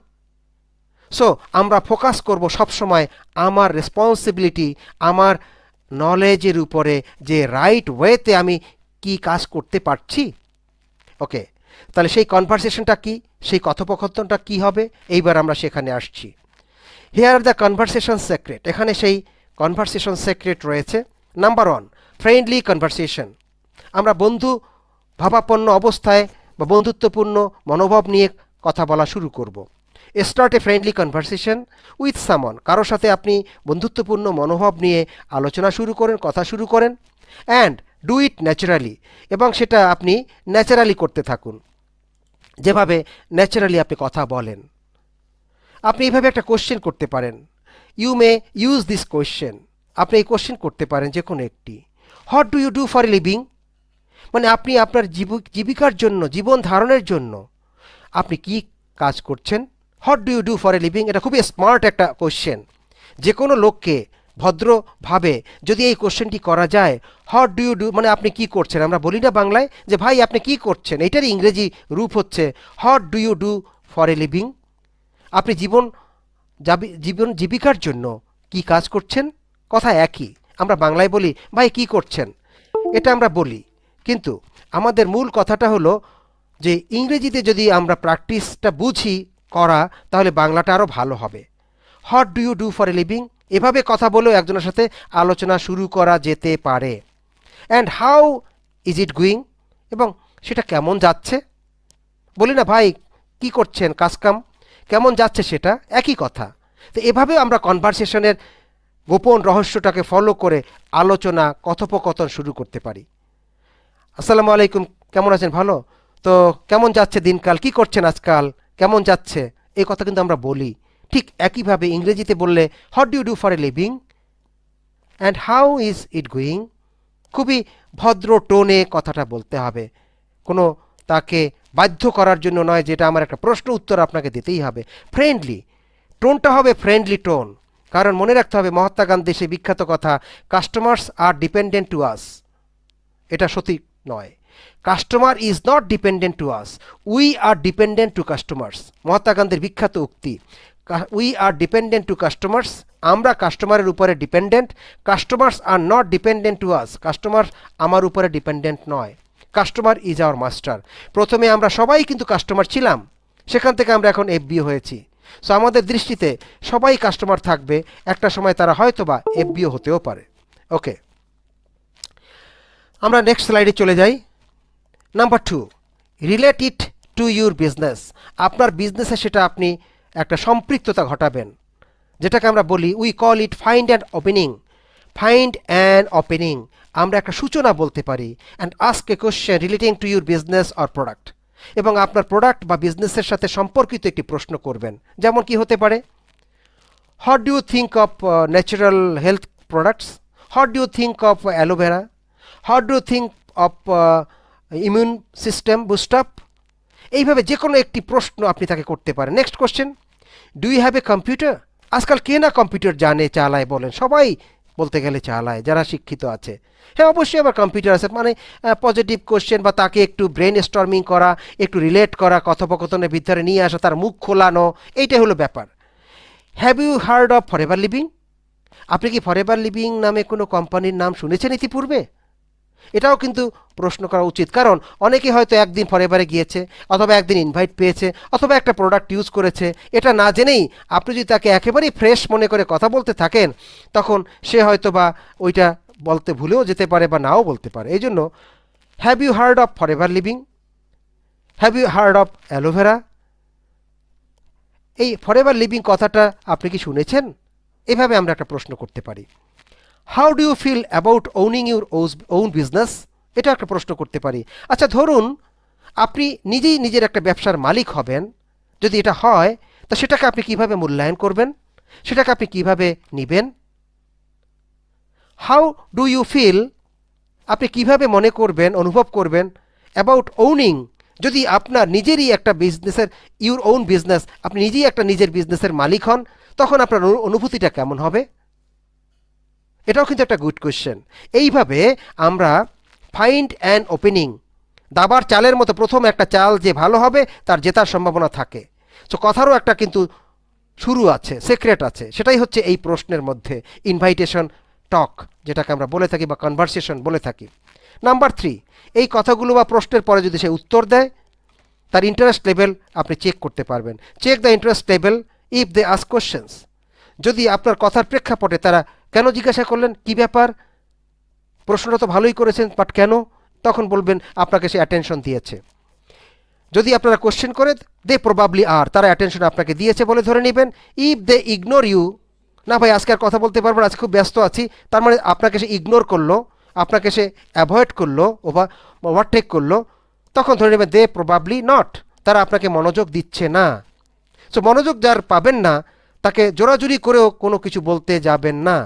সো আমরা ফোকাস করব সবসময় আমার রেসপন্সিবিলিটি, আমার নলেজের উপরে, যে রাইট ওয়েতে আমি কি কাজ করতে পারছি। ওকে, তাহলে সেই কনভারসেশনটা কি, সেই কথোপকথনটা কি হবে, এইবার আমরা সেখানে আসছি। Here are the conversation secret. এখানে সেই কনভারসেশন সিক্রেট রয়েছে। Number 1, friendly conversation. আমরা বন্ধু ভাবাপন্ন অবস্থায় বা বন্ধুত্বপূর্ণ মনোভাব নিয়ে কথা বলা শুরু করব। Start A friendly conversation with সামন। কারোর সাথে আপনি বন্ধুত্বপূর্ণ মনোভাব নিয়ে আলোচনা শুরু করেন, কথা শুরু করেন। And do it naturally. এবং সেটা আপনি ন্যাচারালি করতে থাকুন, যেভাবে ন্যাচারালি আপনি কথা বলেন। আপনি এইভাবে একটা কোশ্চেন করতে পারেন। You may use this question. আপনি এই কোশ্চেন করতে পারেন যে কোনো একটি। What do you do for a living? মানে আপনি আপনার জীবিকার জন্য, জীবন ধারণের জন্য আপনি কি কাজ করছেন? What do you do for a living, এটা খুবই স্মার্ট একটা কোশ্চেন। যে কোনো লোককে ভদ্রভাবে যদি এই কোশ্চেনটি করা যায়, হোয়াট ডু ইউ ডু মানে আপনি কি করছেন। আমরা বলি না বাংলায় যে ভাই আপনি কি করছেন, এটারই ইংরেজি রূপ হচ্ছে what do you do for a living. আপনি জীবিকার জন্য কি কাজ করছেন, কথা একই। আমরা বাংলায় বলি ভাই কি করছেন, এটা আমরা বলি। কিন্তু আমাদের মূল কথাটা হলো যে ইংরেজিতে যদি আমরা প্র্যাকটিসটা বুঝি করা, তাহলে বাংলাটা আরও ভালো হবে। What do you do for a living, এভাবে কথা বলেও একজনের সাথে আলোচনা শুরু করা যেতে পারে। And how is it going, এবং সেটা কেমন যাচ্ছে। বলি না ভাই কি করছেন, কাজকাম কেমন যাচ্ছে, সেটা একই কথা। তো এভাবে আমরা কনভারসেশনের গোপন রহস্যটাকে ফলো করে আলোচনা, কথোপকথন শুরু করতে পারি। আসসালামু আলাইকুম, কেমন আছেন? ভালো তো? কেমন যাচ্ছে দিনকাল, কি করছেন আজকাল, কেমন যাচ্ছে, এই কথা কিন্তু আমরা বলি। ঠিক একইভাবে ইংরেজিতে বললে what do you do for a living and how is it going, খুবই ভদ্র টোনে কথাটা বলতে হবে। কোনো তাকে বাধ্য করার জন্য নয়, যেটা আমার একটা প্রশ্ন উত্তর আপনাকে দিতেই হবে। ফ্রেন্ডলি টোনটা হবে, ফ্রেন্ডলি টোন। কারণ মনে রাখতে হবে মহাত্মা গান্ধীর সেই বিখ্যাত কথা, customers are dependent to us. এটা সত্যি নয়। Customer is not dependent to us, we are dependent to customers. Mahatma গান্ধীর বিখ্যাত উক্তি, we are dependent to customers. আমরা কাস্টমারের উপরে dependent. Customers are not dependent to us, customer আমার উপরে ডিপেন্ডেন্ট নয়। Customer is our master. প্রথমে আমরা সবাই কিন্তু কাস্টমার ছিলাম, সেখান থেকে আমরা এখন এফবিও হয়েছি। সো আমাদের দৃষ্টিতে সবাই কাস্টমার থাকবে, একটা সময় তারা হয়তো বা এফবিও হতেও পারে। ওকে, আমরা নেক্সট স্লাইডে চলে যাই। Number 2, relate it to your business. আপনার বিজনেসে সেটা আপনি একটা সম্পৃক্ততা ঘটাবেন, যেটাকে আমরা বলি we call it find and opening. Find and opening, আমরা একটা সূচনা বলতে পারি। And ask a question relating to your business or product, এবং আপনার প্রোডাক্ট বা বিজনেসের সাথে সম্পর্কিত একটি প্রশ্ন করবেন। যেমন কি হতে পারে, what do you think of natural health products, what do you think of aloe vera, what do you think of immune system boost up. এইভাবে যে কোনো একটি প্রশ্ন আপনি তাকে করতে পারেন। Next question, do you have a computer. আজকাল কে না কম্পিউটার জানে, চালায়, বলেন সবাই বলতে গেলে চালায় যারা শিক্ষিত আছে। হ্যাঁ অবশ্যই আমার কম্পিউটার আছে, মানে পজিটিভ কোশ্চেন বা তাকে একটু ব্রেন স্টর্মিং করা, একটু রিলেট করা, কথোপকথনের ভিতরে নিয়ে আসা, তার মুখ খোলানো, এইটাই হলো ব্যাপার। Have you heard of Forever Living. আপনি কি ফরএভার লিভিং নামে কোনো কোম্পানির নাম শুনেছেন ইতিপূর্বে? এটাও কিন্তু প্রশ্ন করা উচিত, কারণ অনেকে হয়তো একদিন ফরএভারে গিয়েছে, অথবা একদিন ইনভাইট পেয়েছে, অথবা একটা প্রোডাক্ট ইউজ করেছে। এটা না জেনেই আপনি যদি তাকে একেবারেই ফ্রেশ মনে করে কথা বলতে থাকেন, তখন সে হয়তো বা ওইটা বলতে ভুলেও যেতে পারে বা নাও বলতে পারে। এই জন্য have you heard of Forever Living? Have you heard of aloe vera? এই ফরএভার লিভিং কথাটা আপনি কি শুনেছেন? এভাবে আমরা একটা প্রশ্ন করতে পারি। How do you feel about owning your own business? এটা একটা প্রশ্ন করতে পারি। আচ্ছা, ধরুন আপনি নিজেই নিজের একটা ব্যবসার মালিক হবেন। যদি এটা হয়, তো সেটাকে আপনি কিভাবে মূল্যায়ন করবেন? সেটাকে আপনি কিভাবে নেবেন? হাউ ডু ইউ ফিল, আপনি কিভাবে মনে করবেন, অনুভব করবেন অ্যাবাউট ওনিং, যদি আপনার নিজেরই একটা বিজনেসের, ইউর ওন বিজনেস, আপনি নিজেই একটা নিজের বিজনেসের মালিক হন, তখন আপনার অনুভূতিটা কেমন হবে? এটাও কিন্তু একটা গুড কোয়েশ্চেন। এইভাবে আমরা ফাইন্ড অ্যান ওপেনিং, দাবার চালের মতো প্রথম একটা চাল যে ভালো হবে তার জেতার সম্ভাবনা থাকে। তো কথারও একটা কিন্তু শুরু আছে, সিক্রেট আছে, সেটাই হচ্ছে এই প্রশ্নের মধ্যে ইনভাইটেশন টক, যেটাকে আমরা বলে থাকি বা কনভারসেশন বলে থাকি। নাম্বার 3, এই কথাগুলো বা প্রশ্নের পরে যদি সে উত্তর দেয়, তার ইন্টারেস্ট লেভেল আপনি চেক করতে পারবেন। Check the interest level if they ask questions. যদি আপনার কথার প্রেক্ষাপটে তারা কেন জিজ্ঞাসা করলেন, কি ব্যাপার, প্রশ্নটা তো ভালোই করেছেন, বাট কেন, তখন বলবেন আপনাকে সে অ্যাটেনশন দিয়েছে। যদি আপনারা কোশ্চেন করে, দে প্রবাবলি আর, তারা অ্যাটেনশন আপনাকে দিয়েছে বলে ধরে নেবেন। ইফ দে ইগনোর ইউ, না ভাই আজকে আর কথা বলতে পারবো না, আজকে খুব ব্যস্ত আছি, তার মানে আপনাকে সে ইগনোর করলো, আপনাকে সে অ্যাভয়েড করলো, ওভারটেক করলো, তখন ধরে নেবেন দে প্রবাবলি নট, তারা আপনাকে মনোযোগ দিচ্ছে না। সো মনোযোগ যার পাবেন না, তাকে জোরাজুরি করেও কোনো কিছু বলতে যাবেন না,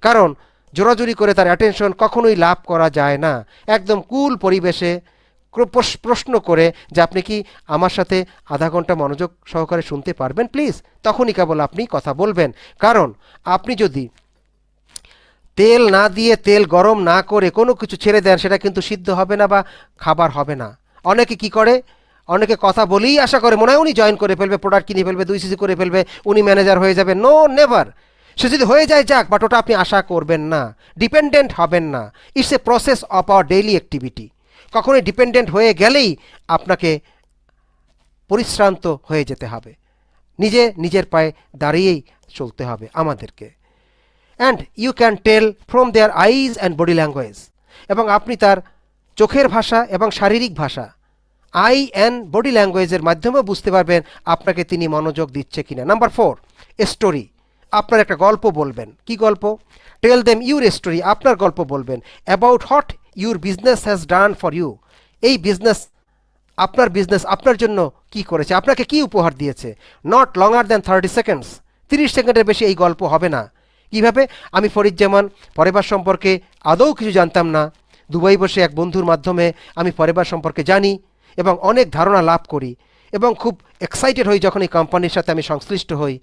কারণ জোরাজুরি করে তার অ্যাটেনশন কখনোই লাভ করা যায় না। একদম কুল পরিবেশে প্রশ্ন করে যে আপনি কি আমার সাথে আধা ঘন্টা মনোযোগ সহকারে শুনতে পারবেন প্লিজ, তখনই কেবল আপনি কথা বলবেন। কারণ আপনি যদি তেল না দিয়ে, তেল গরম না করে কোনো কিছু ছেড়ে দেন, সেটা কিন্তু সিদ্ধ হবে না বা খাবার হবে না। অনেকে কি করে, অনেকে কথা বলেই আশা করে, মনে হয় উনি জয়েন করে ফেলবে, প্রোডাক্ট কিনে ফেলবে, 2 সিসি করে ফেলবে, উনি ম্যানেজার হয়ে যাবে। No, never. সে যদি হয়ে যায় যাক, বাট ওটা আপনি আশা করবেন না, ডিপেন্ডেন্ট হবেন না। It's a process of our daily activity. কখনোই ডিপেন্ডেন্ট হয়ে গেলেই আপনাকে পরিশ্রান্ত হয়ে যেতে হবে, নিজের পায়ে দাঁড়িয়েই চলতে হবে আমাদেরকে। And you can tell from their eyes and body language, এবং আপনি তার চোখের ভাষা এবং শারীরিক ভাষা, আই অ্যান্ড বডি ল্যাঙ্গুয়েজের মাধ্যমেও বুঝতে পারবেন আপনাকে তিনি মনোযোগ দিচ্ছে কিনা। Number 4, story. আপনার একটা গল্প বলবেন। কি গল্প? টেল দেম ইউর স্টোরি, আপনার গল্প বলবেন। About what your business has done for you, এই বিজনেস, আপনার বিজনেস আপনার জন্য কি করেছে, আপনাকে কি উপহার দিয়েছে। নট লঙ্গার দ্যান 30 সেকেন্ডস, 30 সেকেন্ডের বেশি এই গল্প হবে না। কিভাবে? আমি ফরিদজামান ফরএভার সম্পর্কে আদৌ কিছু জানতাম না, দুবাই বসে এক বন্ধুর মাধ্যমে আমি ফরএভার সম্পর্কে জানি এবং অনেক ধারণা লাভ করি, এবং খুব এক্সাইটেড হই যখন এই কোম্পানির সাথে আমি সংশ্লিষ্ট হই।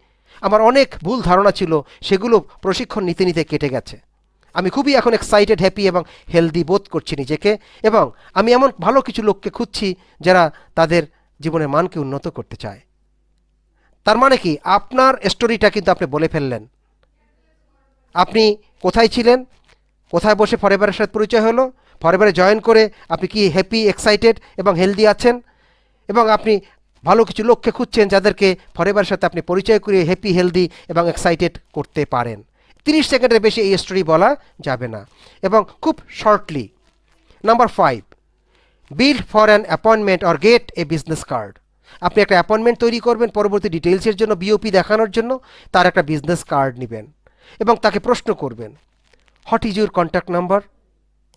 আমার অনেক ভুল ধারণা ছিল, সেগুলো প্রশিক্ষণ নিতে নিতে কেটে গেছে। আমি খুবই এখন এক্সাইটেড, হ্যাপি এবং হেলদি বোধ করছি নিজেকে, এবং আমি এমন ভালো কিছু লোককে খুঁজছি যারা তাদের জীবনের মানকে উন্নত করতে চায়। তার মানে কি, আপনার স্টোরিটা কিন্তু আপনি বলে ফেললেন। আপনি কোথায় ছিলেন, কোথায় বসে ফরএভারের সাথে পরিচয় হলো, ফরএভারে জয়েন করে আপনি কি হ্যাপি, এক্সাইটেড এবং হেলদি আছেন, এবং আপনি ভালো কিছু লোককে খুঁজছেন যাদেরকে ফরএভারের সাথে আপনি পরিচয় করিয়ে হ্যাপি, হেলদি এবং এক্সাইটেড করতে পারেন। 30 সেকেন্ডের বেশি এই স্টোরি বলা যাবে না, এবং খুব shortly. Number 5, build for an appointment or gate A business card. আপনি একটা অ্যাপয়েন্টমেন্ট তৈরি করবেন পরবর্তী ডিটেলসের জন্য, বিওপি দেখানোর জন্য, তার একটা বিজনেস কার্ড নেবেন এবং তাকে প্রশ্ন করবেন, what is your contact number,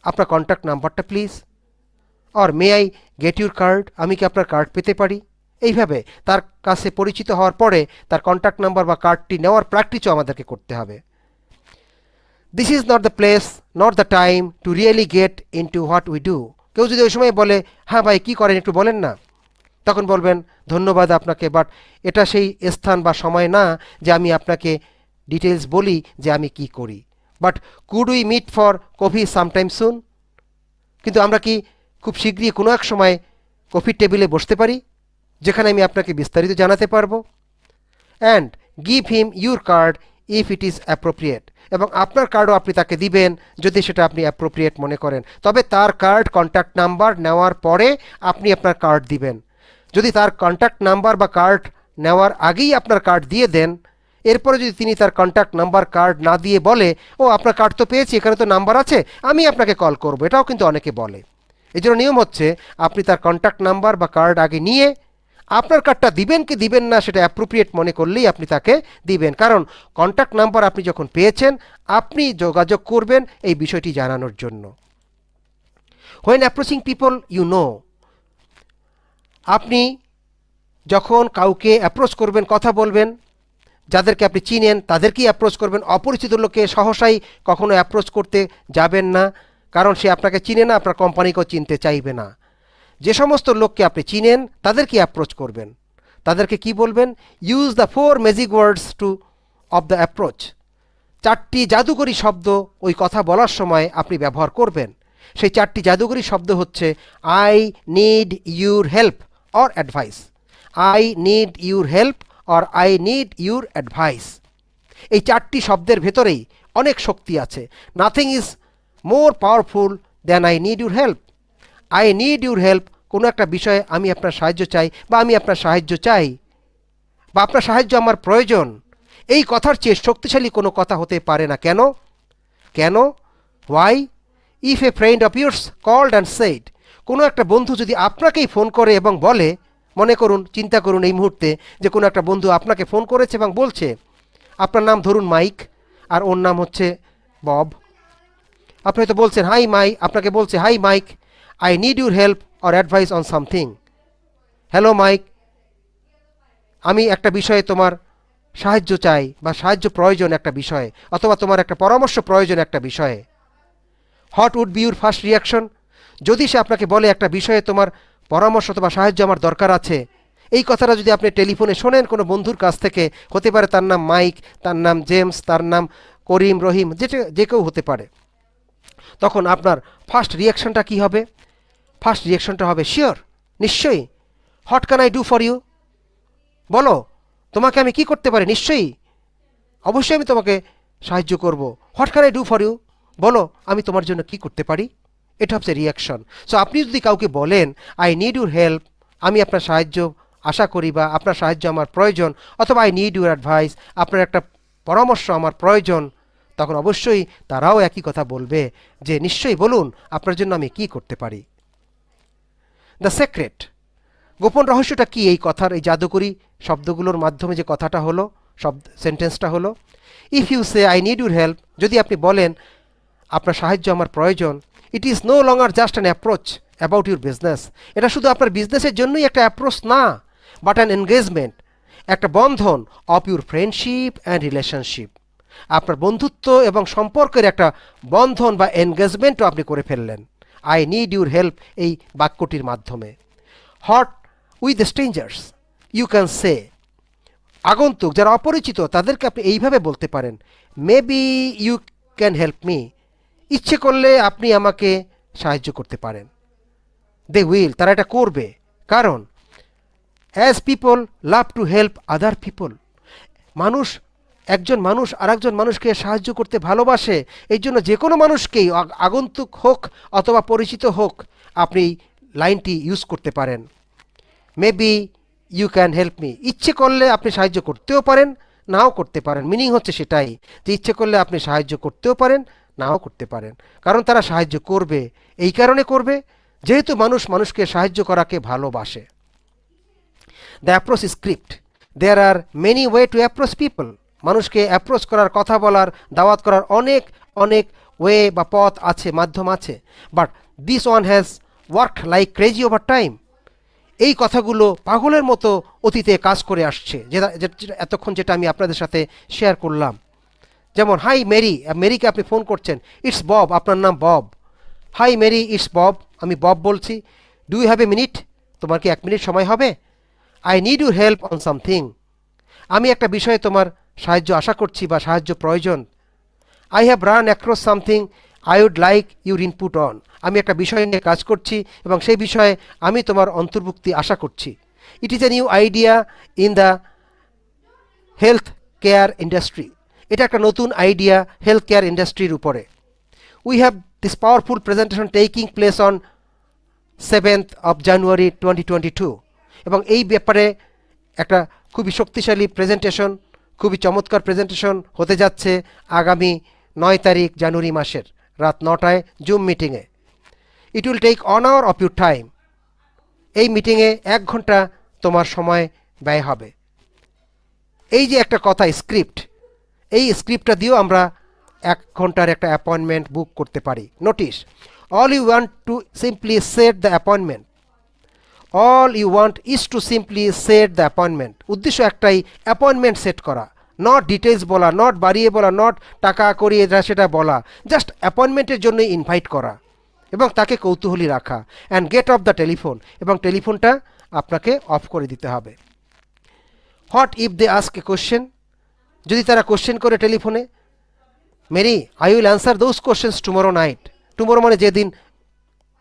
আপনার কন্ট্যাক্ট নাম্বারটা please, or may I get your card, আমি কি আপনার কার্ড পেতে পারি। এইভাবে তার কাছে পরিচিত হওয়ার পরে তার কন্ট্যাক্ট নাম্বার বা কার্ডটি নেওয়ার প্র্যাকটিসও আমাদেরকে করতে হবে। This is not the place not the time to really gate into what we do. কেউ যদি ওই সময় বলে, হ্যাঁ ভাই কী করেন একটু বলেন না, তখন বলবেন ধন্যবাদ আপনাকে, বাট এটা সেই স্থান বা সময় না যে আমি আপনাকে ডিটেলস বলি যে আমি কি করি। But could we meet for coffee sometime soon, কিন্তু আমরা কি খুব শীঘ্রই কোনো এক সময় কফির টেবিলে বসতে পারি যেখানে আমি আপনাকে বিস্তারিত জানাতে পারবো। And give him your card if it is appropriate, এবং আপনার কার্ডও আপনি তাকে দিবেন যদি সেটা আপনি অ্যাপ্রোপ্রিয়েট মনে করেন। তবে তার কার্ড কন্ট্যাক্ট নাম্বার নেওয়ার পরে আপনি আপনার কার্ড দিবেন। যদি তার কন্ট্যাক্ট নাম্বার বা কার্ড নেওয়ার আগেই আপনার কার্ড দিয়ে দেন, এরপরে যদি তিনি তার কন্ট্যাক্ট নাম্বার কার্ড না দিয়ে বলে, ও আপনার কার্ড তো পেয়েছি, এখানে তো নাম্বার আছে, আমি আপনাকে কল করব, এটাও কিন্তু অনেকে বলে। এই জন্য নিয়ম হচ্ছে আপনি তার কন্ট্যাক্ট নাম্বার বা কার্ড আগে নিয়ে আপনার কার্ডটা দিবেন কি দিবেন না সেটা অ্যাপ্রোপ্রিয়েট মনে করলেই আপনি তাকে দিবেন। কারণ কন্ট্যাক্ট নাম্বার আপনি যখন পেয়েছেন আপনি যোগাযোগ করবেন এই বিষয়টি জানানোর জন্য। When approaching people you know, আপনি যখন কাউকে অ্যাপ্রোচ করবেন, কথা বলবেন, যাদেরকে আপনি চিনেন তাদেরকেই অ্যাপ্রোচ করবেন। অপরিচিত লোককে সহসাই কখনো অ্যাপ্রোচ করতে যাবেন না, কারণ সে আপনাকে চিনে না, আপনার কোম্পানিকেও চিনতে চাইবে না। যে সমস্ত লোককে আপনি চিনেন তাদেরকে অ্যাপ্রোচ করবেন। তাদেরকে কি বলবেন? Use the 4 magic words two of the approach. 4টি জাদুকরী শব্দ ওই কথা বলার সময় আপনি ব্যবহার করবেন। সেই 4টি জাদুকরী শব্দ হচ্ছে I need your help or advice, I need your help or I need your advice. এই 4টি শব্দের ভেতরেই অনেক শক্তি আছে। Nothing is more powerful than I need your help. I need your help, কোনো একটা বিষয়ে আমি আপনার সাহায্য চাই, বা আমি আপনার সাহায্য চাই, বা আপনার সাহায্য আমার প্রয়োজন, এই কথার চেয়ে শক্তিশালী কোনো কথা হতে পারে না। কেন? কেন? Why? If a friend of yours called and said, কোনো একটা বন্ধু যদি আপনাকেই ফোন করে এবং বলে, মনে করুন, চিন্তা করুন এই মুহূর্তে যে কোনো একটা বন্ধু আপনাকে ফোন করেছে এবং বলছে, আপনার নাম ধরুন মাইক আর ওর নাম হচ্ছে বব। আপনি হয়তো বলছেন হাই মাইক, আপনাকে বলছে hi Mike, I need your help or advice on something. Hello Mike, আমি একটা বিষয়ে তোমার সাহায্য চাই বা সাহায্য প্রয়োজন একটা বিষয়ে, অথবা তোমার একটা পরামর্শ প্রয়োজন একটা বিষয়ে। What would be your first reaction? যদি সে আপনাকে বলে একটা বিষয়ে তোমার পরামর্শ অথবা সাহায্য আমার দরকার আছে, এই কথাটা যদি আপনি টেলিফোনে শোনেন কোনো বন্ধুর কাছ থেকে, হতে পারে তার নাম মাইক, তার নাম জেমস, তার নাম করিম, রহিম, যে কেউ হতে পারে, তখন আপনার ফার্স্ট রিয়াকশনটা কি হবে? ফার্স্ট রিয়াকশনটা হবে শিওর, নিশ্চয়ই। What can I do for you? বলো, তোমাকে আমি কি করতে পারি? নিশ্চয়ই, অবশ্যই আমি তোমাকে সাহায্য করব। What can I do for you? বলো, আমি তোমার জন্য কি করতে পারি? এটা হচ্ছে রিয়াকশন। সো আপনি যদি কাউকে বলেন আই নিড ইউর হেল্প, আমি আপনার সাহায্য আশা করি, বা আপনার সাহায্য আমার প্রয়োজন, অথবা আই নিড ইউর অ্যাডভাইস, আপনার একটা পরামর্শ আমার প্রয়োজন, তখন অবশ্যই তারাও একই কথা বলবে যে নিশ্চয়ই, বলুন আপনার জন্য আমি কি করতে পারি। দ্য সিক্রেট, গোপন রহস্যটা কি এই কথার, এই জাদুকরী শব্দগুলোর মাধ্যমে যে কথাটা হলো, সেন্টেন্সটা হলো, if you say I need your help, যদি আপনি বলেন আপনার সাহায্য আমার প্রয়োজন, it is no longer just an approach about your business. এটা শুধু আপনার বিজনেসের জন্যই একটা অ্যাপ্রোচ না, বাট অ্যান এনগেজমেন্ট, একটা বন্ধন of your friendship and relationship. আপনার বন্ধুত্ব এবং সম্পর্কের একটা বন্ধন বা এনগেজমেন্টও আপনি করে ফেললেন আই নিড ইউর হেল্প এই বাক্যটির মাধ্যমে। Hot with strangers you can say, আগন্তুক যারা অপরিচিত তাদেরকে আপনি এইভাবে বলতে পারেন, maybe you can help me, ইচ্ছে করলে আপনি আমাকে সাহায্য করতে পারেন। দে উইল, তারা এটা করবে, কারণ as people love to help other people, একজন মানুষ আরেকজন মানুষকে সাহায্য করতে ভালোবাসে। এই জন্য যে কোনো মানুষকেই, আগন্তুক হোক অথবা পরিচিত হোক, আপনি লাইনটি ইউজ করতে পারেন, maybe you can help me. ইচ্ছে করলে আপনি সাহায্য করতেও পারেন, নাও করতে পারেন। মিনিং হচ্ছে সেটাই যে ইচ্ছে করলে আপনি সাহায্য করতেও পারেন, নাও করতে পারেন। কারণ তারা সাহায্য করবে, এই কারণে করবে যেহেতু মানুষ মানুষকে সাহায্য করাকে ভালোবাসে। The approach script, there are many way to approach people. মানুষকে অ্যাপ্রোচ করার, কথা বলার, দাওয়াত করার অনেক অনেক ওয়ে বা পথ আছে, মাধ্যম আছে, but this one has worked like crazy over time. এই কথাগুলো পাগলের মতো অতীতে কাজ করে আসছে, এতক্ষণ যেটা আমি আপনাদের সাথে শেয়ার করলাম। যেমন হাই মেরি, মেরিকে আপনি ফোন করছেন, ইটস বব, আপনার নাম Bob. Hi Mary, it's Bob, আমি বব বলছি। Do you have a minute, তোমার কি 1 মিনিট সময় হবে? I need your help on something, আমি একটা বিষয়ে তোমার সাহায্য আশা করছি বা সাহায্য প্রয়োজন। I have run across something I would like your input on, আমি একটা বিষয় নিয়ে কাজ করছি এবং সেই বিষয়ে আমি তোমার অন্তর্ভুক্তি আশা করছি। It is a new idea in the health care industry, এটা একটা নতুন আইডিয়া হেলথ কেয়ার ইন্ডাস্ট্রির উপরে। We have this powerful presentation taking place on 7th of January 2022 এবং এই ব্যাপারে একটা খুবই শক্তিশালী প্রেজেন্টেশন, খুবই চমৎকার প্রেজেন্টেশন হতে যাচ্ছে আগামী 9 তারিখ জানুয়ারি মাসের রাত 9টায় জুম মিটিংয়ে। It will take 1 hour of your time. এই মিটিংয়ে 1 ঘন্টা তোমার সময় ব্যয় হবে। এই যে একটা কথা স্ক্রিপ্ট, এই স্ক্রিপ্টটা দিয়েও আমরা 1 ঘন্টার একটা অ্যাপয়েন্টমেন্ট বুক করতে পারি। Notice, all you want to simply set the appointment. All you want is to simply set the appointment. উদ্দেশ্য একটাই, অ্যাপয়েন্টমেন্ট সেট করা, নট ডিটেলস বলা, নট বাড়িয়ে বলা, নট টাকা করিয়ে সেটা বলা, জাস্ট অ্যাপয়েন্টমেন্টের জন্য ইনভাইট করা এবং তাকে কৌতূহলী রাখা। And get off the telephone, এবং টেলিফোনটা আপনাকে অফ করে দিতে হবে। What if they ask a question, যদি তারা কোশ্চেন করে টেলিফোনে, Mary I will answer those questions tomorrow night. Tomorrow মানে যেদিন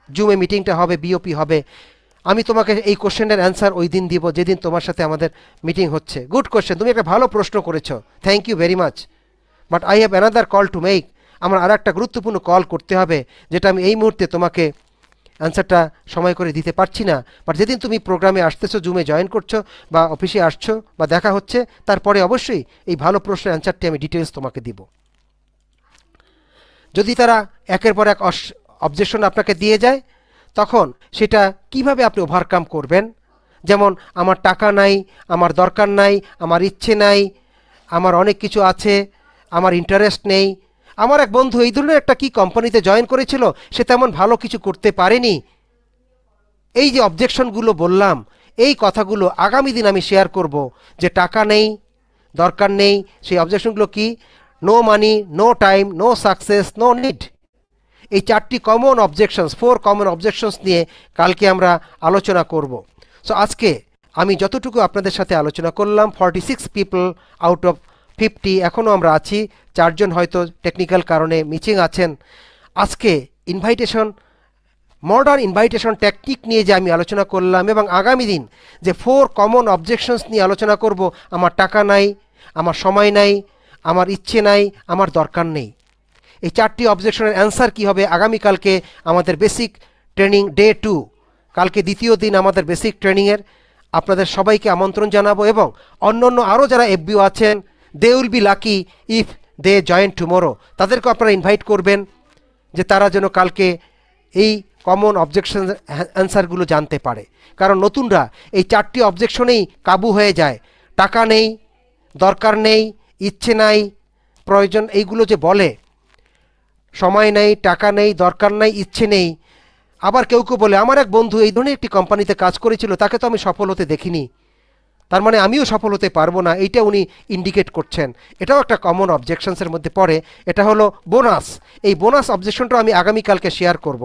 জুমে মিটিংটা হবে, বিওপি হবে, আমি তোমাকে এই কোশ্চেনের অ্যান্সার ওই দিন দিব যেদিন তোমার সাথে আমাদের মিটিং হচ্ছে। গুড কোশ্চেন, তুমি একটা ভালো প্রশ্ন করেছো, thank you very much, but I have another call to make. আমার আর একটা গুরুত্বপূর্ণ কল করতে হবে, যেটা আমি এই মুহূর্তে তোমাকে অ্যান্সারটা সময় করে দিতে পারছি না। বাট যেদিন তুমি প্রোগ্রামে আসতেছো, জুমে জয়েন করছো বা অফিসে আসছো বা দেখা হচ্ছে, তারপরে অবশ্যই এই ভালো প্রশ্নের অ্যান্সারটি আমি ডিটেলস তোমাকে দিব। যদি তারা একের পর এক অবজেকশন আপনাকে দিয়ে যায়, তখন সেটা কিভাবে আপনি ওভারকাম করবেন। যেমন আমার টাকা নাই, আমার দরকার নাই, আমার ইচ্ছে নাই, আমার অনেক কিছু আছে, আমার ইন্টারেস্ট নেই। আমার এক বন্ধু এই ধরনের একটা কি কোম্পানিতে জয়েন করেছিল, সে তেমন ভালো কিছু করতে পারেনি। এই যে অবজেকশনগুলো বললাম, এই কথাগুলো আগামী দিন আমি শেয়ার করব। যে টাকা নেই, দরকার নেই, সেই অবজেকশনগুলো কি? No money, no time, no success, no need. এই 4টি কমন অবজেকশনস, 4 কমন অবজেকশনস নিয়ে কালকে আমরা আলোচনা করব। সো আজকে আমি যতটুকু আপনাদের সাথে আলোচনা করলাম, 46 পিপল আউট অফ 50, এখনও আমরা আছি, 4 জন হয়তো টেকনিক্যাল কারণে মিসিং আছেন। আজকে ইনভাইটেশন, মডার্ন ইনভাইটেশন টেকনিক নিয়ে যে আমি আলোচনা করলাম, এবং আগামী দিন যে 4 কমন অবজেকশনস নিয়ে আলোচনা করব, আমার টাকা নাই, আমার সময় নাই, আমার ইচ্ছে নাই, আমার দরকার নেই, এই 4টি অবজেকশনের অ্যান্সার কী হবে, আগামীকালকে আমাদের বেসিক ট্রেনিং ডে 2, কালকে দ্বিতীয় দিন আমাদের বেসিক ট্রেনিংয়ের। আপনাদের সবাইকে আমন্ত্রণ জানাবো, এবং অন্য আরও যারা এফবিও আছেন, they will be lucky if they join tomorrow. তাদেরকে আপনারা ইনভাইট করবেন যে তারা যেন কালকে এই কমন অবজেকশন অ্যান্সারগুলো জানতে পারে। কারণ নতুনরা এই 4টি অবজেকশনেই কাবু হয়ে যায়। টাকা নেই, দরকার নেই, ইচ্ছে নাই, প্রয়োজন, এইগুলো যে বলে, সময় নেই, টাকা নেই, দরকার নেই, ইচ্ছে নেই। আবার কেউ কেউ বলে, আমার এক বন্ধু এই ধরনের একটি কোম্পানিতে কাজ করেছিল, তাকে তো আমি সফল হতে দেখিনি, তার মানে আমিও সফল হতে পারবো না, এইটা উনি ইন্ডিকেট করছেন। এটাও একটা কমন অবজেকশনসের মধ্যে পড়ে। এটা হলো বোনাস। এই বোনাস অবজেকশনটাও আমি আগামীকালকে শেয়ার করব।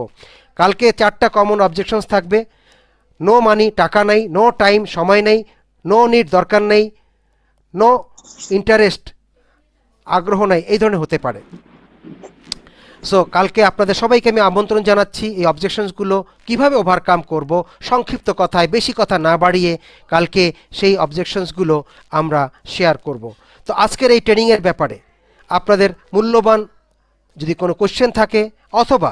কালকে 4টা কমন অবজেকশনস থাকবে। নো মানি, টাকা নাই, নো টাইম, সময় নেই, নো নিড, দরকার নেই, নো ইন্টারেস্ট, আগ্রহ নাই, এই ধরনের হতে পারে। সো কালকে আপনাদের সবাইকে আমি আমন্ত্রণ জানাচ্ছি এই অবজেকশনসগুলো কিভাবে ওভারকাম করব। সংক্ষিপ্ত কথায়, বেশি কথা না বাড়িয়ে কালকে সেই অবজেকশনসগুলো আমরা শেয়ার করব। তো আজকের এই ট্রেনিংয়ের ব্যাপারে আপনাদের মূল্যবান যদি কোনো কোশ্চেন থাকে, অথবা